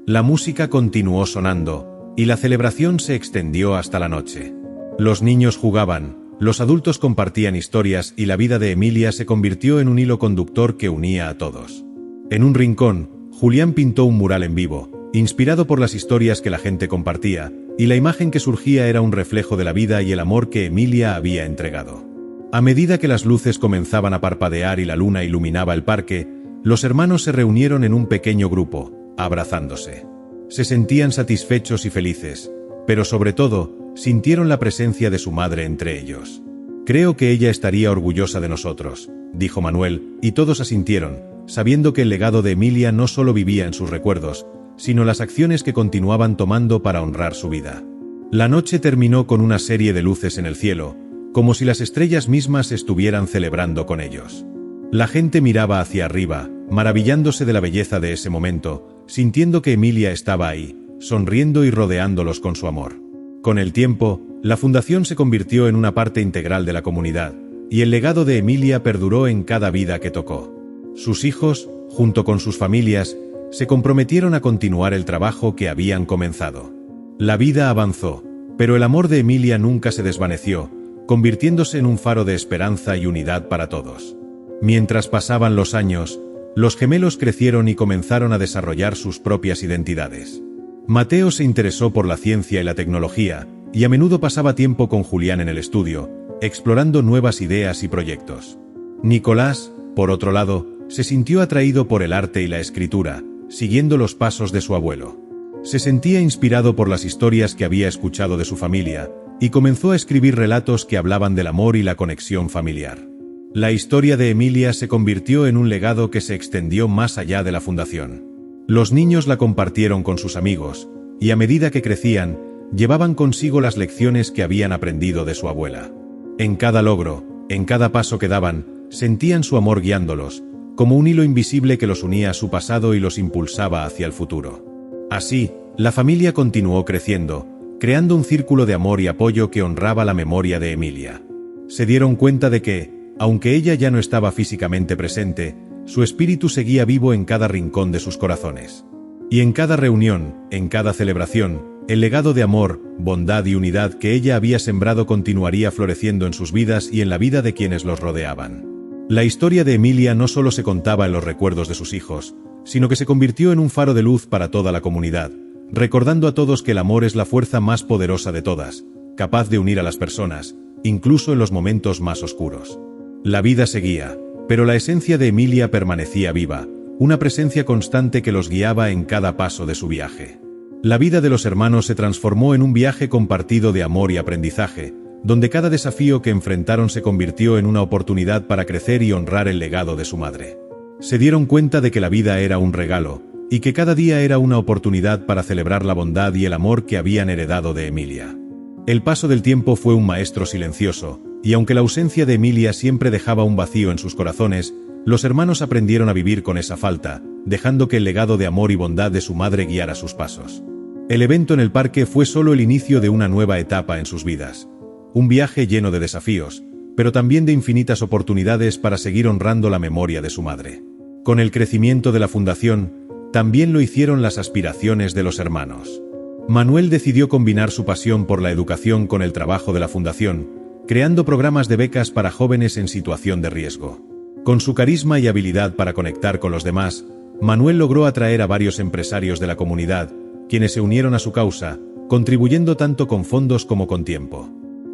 La música continuó sonando, y la celebración se extendió hasta la noche. Los niños jugaban, los adultos compartían historias y la vida de Emilia se convirtió en un hilo conductor que unía a todos. En un rincón, Julián pintó un mural en vivo, inspirado por las historias que la gente compartía, y la imagen que surgía era un reflejo de la vida y el amor que Emilia había entregado. A medida que las luces comenzaban a parpadear y la luna iluminaba el parque, los hermanos se reunieron en un pequeño grupo, abrazándose. Se sentían satisfechos y felices, pero sobre todo, sintieron la presencia de su madre entre ellos. Creo que ella estaría orgullosa de nosotros, dijo Manuel, y todos asintieron, sabiendo que el legado de Emilia no solo vivía en sus recuerdos, sino las acciones que continuaban tomando para honrar su vida. La noche terminó con una serie de luces en el cielo, como si las estrellas mismas estuvieran celebrando con ellos. La gente miraba hacia arriba, maravillándose de la belleza de ese momento, sintiendo que Emilia estaba ahí, sonriendo y rodeándolos con su amor. Con el tiempo, la fundación se convirtió en una parte integral de la comunidad, y el legado de Emilia perduró en cada vida que tocó. Sus hijos, junto con sus familias, se comprometieron a continuar el trabajo que habían comenzado. La vida avanzó, pero el amor de Emilia nunca se desvaneció, convirtiéndose en un faro de esperanza y unidad para todos. Mientras pasaban los años, los gemelos crecieron y comenzaron a desarrollar sus propias identidades. Mateo se interesó por la ciencia y la tecnología, y a menudo pasaba tiempo con Julián en el estudio, explorando nuevas ideas y proyectos. Nicolás, por otro lado, se sintió atraído por el arte y la escritura, siguiendo los pasos de su abuelo. Se sentía inspirado por las historias que había escuchado de su familia, y comenzó a escribir relatos que hablaban del amor y la conexión familiar. La historia de Emilia se convirtió en un legado que se extendió más allá de la fundación. Los niños la compartieron con sus amigos, y a medida que crecían, llevaban consigo las lecciones que habían aprendido de su abuela. En cada logro, en cada paso que daban, sentían su amor guiándolos, como un hilo invisible que los unía a su pasado y los impulsaba hacia el futuro. Así, la familia continuó creciendo, creando un círculo de amor y apoyo que honraba la memoria de Emilia. Se dieron cuenta de que, aunque ella ya no estaba físicamente presente, su espíritu seguía vivo en cada rincón de sus corazones. Y en cada reunión, en cada celebración, el legado de amor, bondad y unidad que ella había sembrado continuaría floreciendo en sus vidas y en la vida de quienes los rodeaban. La historia de Emilia no solo se contaba en los recuerdos de sus hijos, sino que se convirtió en un faro de luz para toda la comunidad, recordando a todos que el amor es la fuerza más poderosa de todas, capaz de unir a las personas, incluso en los momentos más oscuros. La vida seguía, pero la esencia de Emilia permanecía viva, una presencia constante que los guiaba en cada paso de su viaje. La vida de los hermanos se transformó en un viaje compartido de amor y aprendizaje, donde cada desafío que enfrentaron se convirtió en una oportunidad para crecer y honrar el legado de su madre. Se dieron cuenta de que la vida era un regalo, y que cada día era una oportunidad para celebrar la bondad y el amor que habían heredado de Emilia. El paso del tiempo fue un maestro silencioso, y aunque la ausencia de Emilia siempre dejaba un vacío en sus corazones, los hermanos aprendieron a vivir con esa falta, dejando que el legado de amor y bondad de su madre guiara sus pasos. El evento en el parque fue solo el inicio de una nueva etapa en sus vidas. Un viaje lleno de desafíos, pero también de infinitas oportunidades para seguir honrando la memoria de su madre. Con el crecimiento de la fundación, también lo hicieron las aspiraciones de los hermanos. Manuel decidió combinar su pasión por la educación con el trabajo de la fundación, creando programas de becas para jóvenes en situación de riesgo. Con su carisma y habilidad para conectar con los demás, Manuel logró atraer a varios empresarios de la comunidad, quienes se unieron a su causa, contribuyendo tanto con fondos como con tiempo.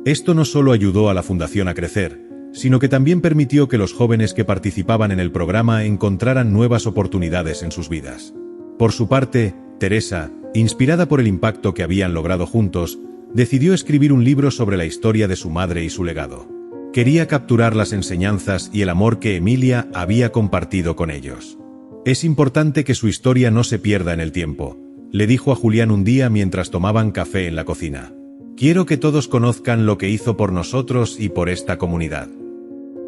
Esto no solo ayudó a la fundación a crecer, sino que también permitió que los jóvenes que participaban en el programa encontraran nuevas oportunidades en sus vidas. Por su parte, Teresa, inspirada por el impacto que habían logrado juntos, decidió escribir un libro sobre la historia de su madre y su legado. Quería capturar las enseñanzas y el amor que Emilia había compartido con ellos. «Es importante que su historia no se pierda en el tiempo», le dijo a Julián un día mientras tomaban café en la cocina. «Quiero que todos conozcan lo que hizo por nosotros y por esta comunidad».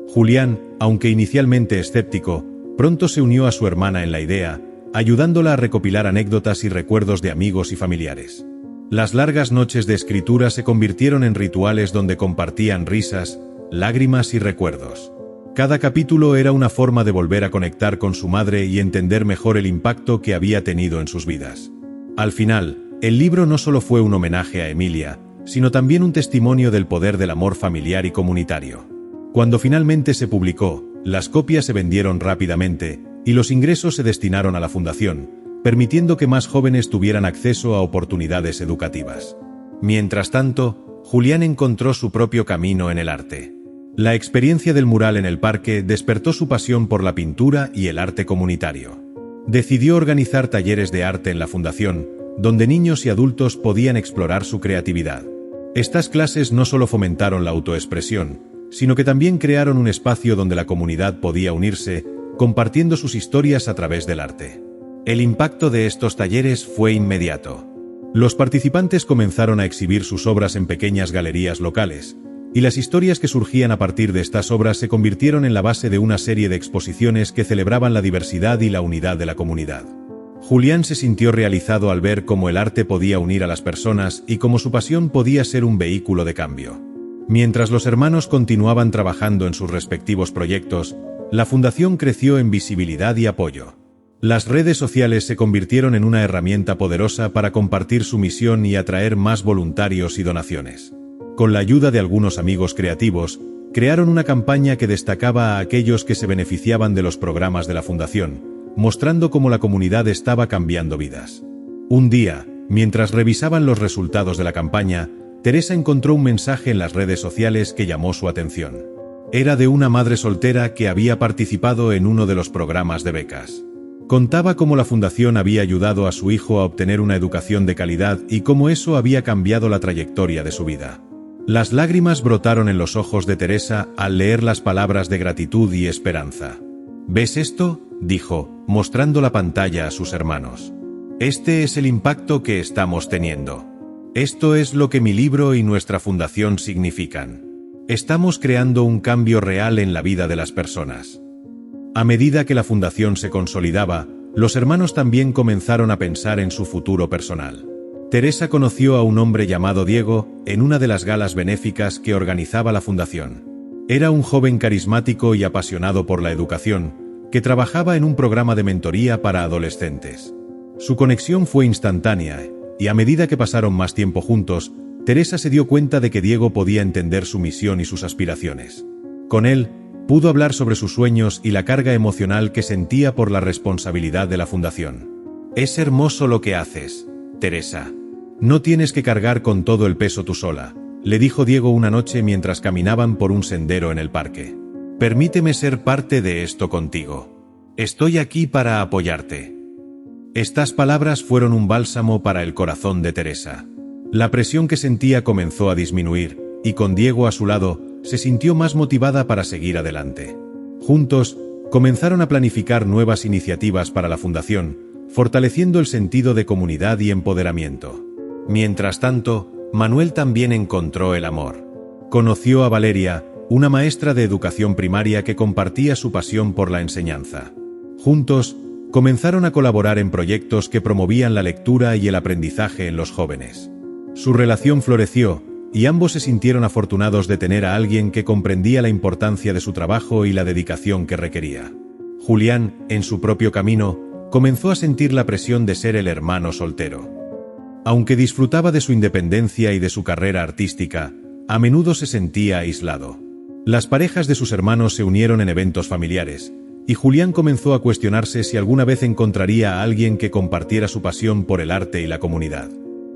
Julián, aunque inicialmente escéptico, pronto se unió a su hermana en la idea, ayudándola a recopilar anécdotas y recuerdos de amigos y familiares. Las largas noches de escritura se convirtieron en rituales donde compartían risas, lágrimas y recuerdos. Cada capítulo era una forma de volver a conectar con su madre y entender mejor el impacto que había tenido en sus vidas. Al final, el libro no solo fue un homenaje a Emilia, sino también un testimonio del poder del amor familiar y comunitario. Cuando finalmente se publicó, las copias se vendieron rápidamente, y los ingresos se destinaron a la fundación, permitiendo que más jóvenes tuvieran acceso a oportunidades educativas. Mientras tanto, Julián encontró su propio camino en el arte. La experiencia del mural en el parque despertó su pasión por la pintura y el arte comunitario. Decidió organizar talleres de arte en la fundación, donde niños y adultos podían explorar su creatividad. Estas clases no solo fomentaron la autoexpresión, sino que también crearon un espacio donde la comunidad podía unirse, compartiendo sus historias a través del arte. El impacto de estos talleres fue inmediato. Los participantes comenzaron a exhibir sus obras en pequeñas galerías locales, y las historias que surgían a partir de estas obras se convirtieron en la base de una serie de exposiciones que celebraban la diversidad y la unidad de la comunidad. Julián se sintió realizado al ver cómo el arte podía unir a las personas y cómo su pasión podía ser un vehículo de cambio. Mientras los hermanos continuaban trabajando en sus respectivos proyectos, la fundación creció en visibilidad y apoyo. Las redes sociales se convirtieron en una herramienta poderosa para compartir su misión y atraer más voluntarios y donaciones. Con la ayuda de algunos amigos creativos, crearon una campaña que destacaba a aquellos que se beneficiaban de los programas de la fundación, mostrando cómo la comunidad estaba cambiando vidas. Un día, Mientras revisaban los resultados de la campaña, Teresa encontró un mensaje en las redes sociales que llamó su atención. Era de una madre soltera que había participado en uno de los programas de becas. Contaba cómo la fundación había ayudado a su hijo a obtener una educación de calidad y cómo eso había cambiado la trayectoria de su vida. Las lágrimas brotaron en los ojos de Teresa al leer las palabras de gratitud y esperanza. ¿Ves esto?, dijo, mostrando la pantalla a sus hermanos. Este es el impacto que estamos teniendo. Esto es lo que mi libro y nuestra fundación significan. Estamos creando un cambio real en la vida de las personas. A medida que la fundación se consolidaba, los hermanos también comenzaron a pensar en su futuro personal. Teresa conoció a un hombre llamado Diego en una de las galas benéficas que organizaba la fundación. Era un joven carismático y apasionado por la educación, que trabajaba en un programa de mentoría para adolescentes. Su conexión fue instantánea, y a medida que pasaron más tiempo juntos, Teresa se dio cuenta de que Diego podía entender su misión y sus aspiraciones. Con él, pudo hablar sobre sus sueños y la carga emocional que sentía por la responsabilidad de la fundación. Es hermoso lo que haces, Teresa. No tienes que cargar con todo el peso tú sola, le dijo Diego una noche mientras caminaban por un sendero en el parque. Permíteme ser parte de esto contigo. Estoy aquí para apoyarte. Estas palabras fueron un bálsamo para el corazón de Teresa. La presión que sentía comenzó a disminuir, y con Diego a su lado, se sintió más motivada para seguir adelante. Juntos, comenzaron a planificar nuevas iniciativas para la fundación, fortaleciendo el sentido de comunidad y empoderamiento. Mientras tanto, Manuel también encontró el amor. Conoció a Valeria, una maestra de educación primaria que compartía su pasión por la enseñanza. Juntos, comenzaron a colaborar en proyectos que promovían la lectura y el aprendizaje en los jóvenes. Su relación floreció, y ambos se sintieron afortunados de tener a alguien que comprendía la importancia de su trabajo y la dedicación que requería. Julián, en su propio camino, comenzó a sentir la presión de ser el hermano soltero. Aunque disfrutaba de su independencia y de su carrera artística, a menudo se sentía aislado. Las parejas de sus hermanos se unieron en eventos familiares, y Julián comenzó a cuestionarse si alguna vez encontraría a alguien que compartiera su pasión por el arte y la comunidad.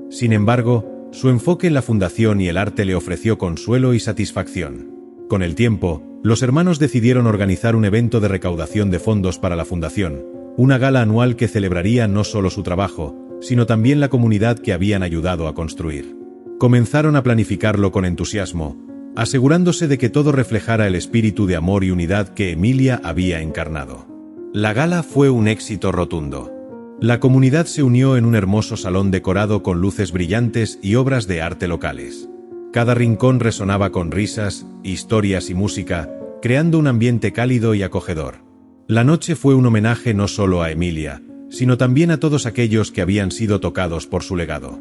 Sin embargo, su enfoque en la fundación y el arte le ofreció consuelo y satisfacción. Con el tiempo, los hermanos decidieron organizar un evento de recaudación de fondos para la fundación, una gala anual que celebraría no solo su trabajo, sino también la comunidad que habían ayudado a construir. Comenzaron a planificarlo con entusiasmo, asegurándose de que todo reflejara el espíritu de amor y unidad que Emilia había encarnado. La gala fue un éxito rotundo. La comunidad se unió en un hermoso salón decorado con luces brillantes y obras de arte locales. Cada rincón resonaba con risas, historias y música, creando un ambiente cálido y acogedor. La noche fue un homenaje no solo a Emilia, sino también a todos aquellos que habían sido tocados por su legado.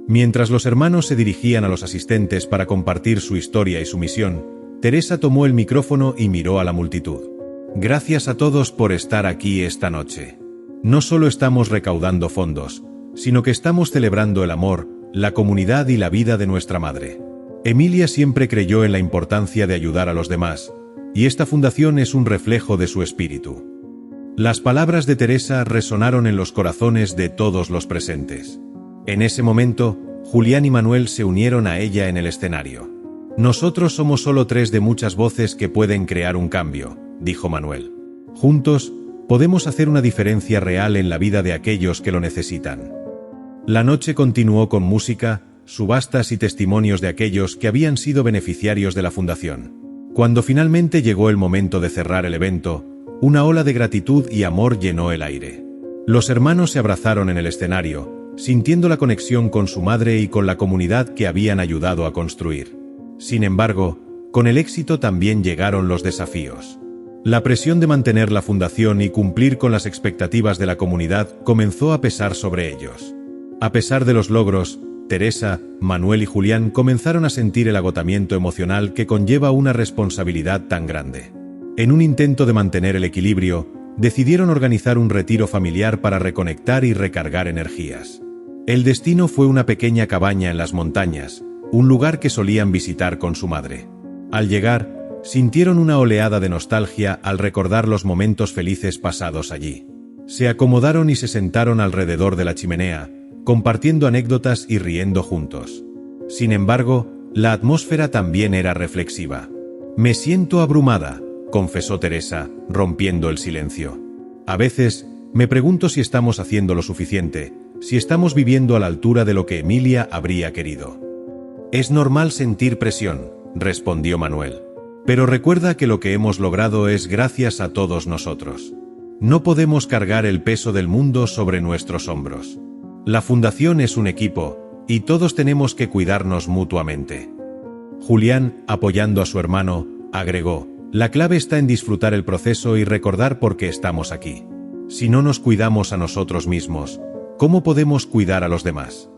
Mientras los hermanos se dirigían a los asistentes para compartir su historia y su misión, Teresa tomó el micrófono y miró a la multitud. Gracias a todos por estar aquí esta noche. No solo estamos recaudando fondos, sino que estamos celebrando el amor, la comunidad y la vida de nuestra madre. Emilia siempre creyó en la importancia de ayudar a los demás, y esta fundación es un reflejo de su espíritu. Las palabras de Teresa resonaron en los corazones de todos los presentes. En ese momento, Julián y Manuel se unieron a ella en el escenario. Nosotros somos solo 3 de muchas voces que pueden crear un cambio, dijo Manuel. Juntos, podemos hacer una diferencia real en la vida de aquellos que lo necesitan. La noche continuó con música, subastas y testimonios de aquellos que habían sido beneficiarios de la fundación. Cuando finalmente llegó el momento de cerrar el evento, una ola de gratitud y amor llenó el aire. Los hermanos se abrazaron en el escenario, sintiendo la conexión con su madre y con la comunidad que habían ayudado a construir. Sin embargo, con el éxito también llegaron los desafíos. La presión de mantener la fundación y cumplir con las expectativas de la comunidad comenzó a pesar sobre ellos. A pesar de los logros, Teresa, Manuel y Julián comenzaron a sentir el agotamiento emocional que conlleva una responsabilidad tan grande. En un intento de mantener el equilibrio, decidieron organizar un retiro familiar para reconectar y recargar energías. El destino fue una pequeña cabaña en las montañas, un lugar que solían visitar con su madre. Al llegar, sintieron una oleada de nostalgia al recordar los momentos felices pasados allí. Se acomodaron y se sentaron alrededor de la chimenea, compartiendo anécdotas y riendo juntos. Sin embargo, la atmósfera también era reflexiva. «Me siento abrumada», confesó Teresa, rompiendo el silencio. «A veces, me pregunto si estamos haciendo lo suficiente, si estamos viviendo a la altura de lo que Emilia habría querido». «Es normal sentir presión», respondió Manuel. «Pero recuerda que lo que hemos logrado es gracias a todos nosotros. No podemos cargar el peso del mundo sobre nuestros hombros. La fundación es un equipo, y todos tenemos que cuidarnos mutuamente». Julián, apoyando a su hermano, agregó: «La clave está en disfrutar el proceso y recordar por qué estamos aquí. Si no nos cuidamos a nosotros mismos, ¿cómo podemos cuidar a los demás?».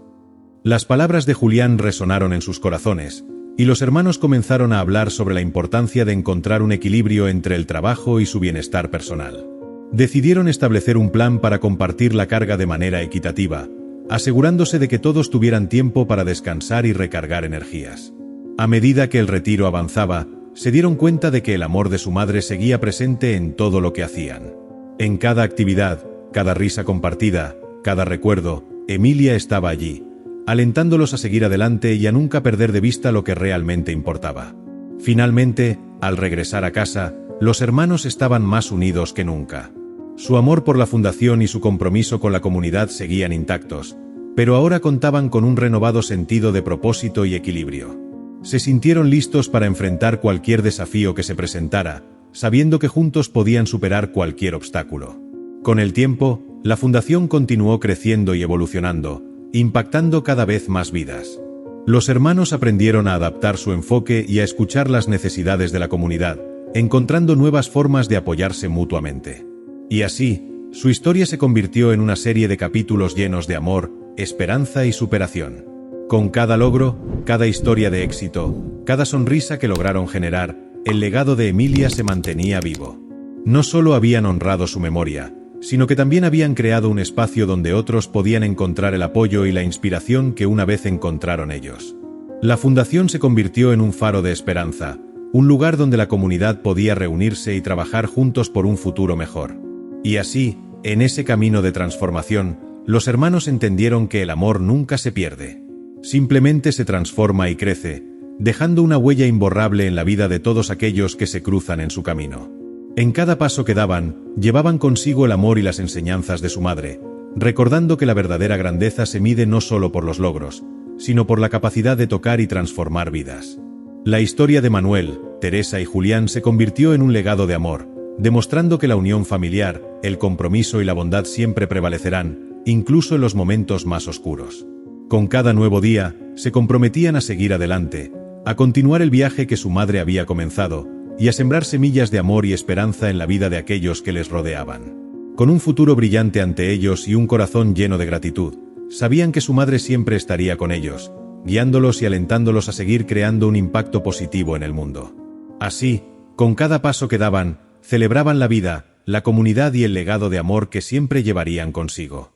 Las palabras de Julián resonaron en sus corazones, y los hermanos comenzaron a hablar sobre la importancia de encontrar un equilibrio entre el trabajo y su bienestar personal. Decidieron establecer un plan para compartir la carga de manera equitativa, asegurándose de que todos tuvieran tiempo para descansar y recargar energías. A medida que el retiro avanzaba, se dieron cuenta de que el amor de su madre seguía presente en todo lo que hacían. En cada actividad, cada risa compartida, cada recuerdo, Emilia estaba allí, alentándolos a seguir adelante y a nunca perder de vista lo que realmente importaba. Finalmente, al regresar a casa, los hermanos estaban más unidos que nunca. Su amor por la fundación y su compromiso con la comunidad seguían intactos, pero ahora contaban con un renovado sentido de propósito y equilibrio. Se sintieron listos para enfrentar cualquier desafío que se presentara, sabiendo que juntos podían superar cualquier obstáculo. Con el tiempo, la fundación continuó creciendo y evolucionando, impactando cada vez más vidas. Los hermanos aprendieron a adaptar su enfoque y a escuchar las necesidades de la comunidad, encontrando nuevas formas de apoyarse mutuamente. Y así, su historia se convirtió en una serie de capítulos llenos de amor, esperanza y superación. Con cada logro, cada historia de éxito, cada sonrisa que lograron generar, el legado de Emilia se mantenía vivo. No solo habían honrado su memoria, sino que también habían creado un espacio donde otros podían encontrar el apoyo y la inspiración que una vez encontraron ellos. La fundación se convirtió en un faro de esperanza, un lugar donde la comunidad podía reunirse y trabajar juntos por un futuro mejor. Y así, en ese camino de transformación, los hermanos entendieron que el amor nunca se pierde. Simplemente se transforma y crece, dejando una huella imborrable en la vida de todos aquellos que se cruzan en su camino. En cada paso que daban, llevaban consigo el amor y las enseñanzas de su madre, recordando que la verdadera grandeza se mide no solo por los logros, sino por la capacidad de tocar y transformar vidas. La historia de Manuel, Teresa y Julián se convirtió en un legado de amor, demostrando que la unión familiar, el compromiso y la bondad siempre prevalecerán, incluso en los momentos más oscuros. Con cada nuevo día, se comprometían a seguir adelante, a continuar el viaje que su madre había comenzado, y a sembrar semillas de amor y esperanza en la vida de aquellos que les rodeaban. Con un futuro brillante ante ellos y un corazón lleno de gratitud, sabían que su madre siempre estaría con ellos, guiándolos y alentándolos a seguir creando un impacto positivo en el mundo. Así, con cada paso que daban, celebraban la vida, la comunidad y el legado de amor que siempre llevarían consigo.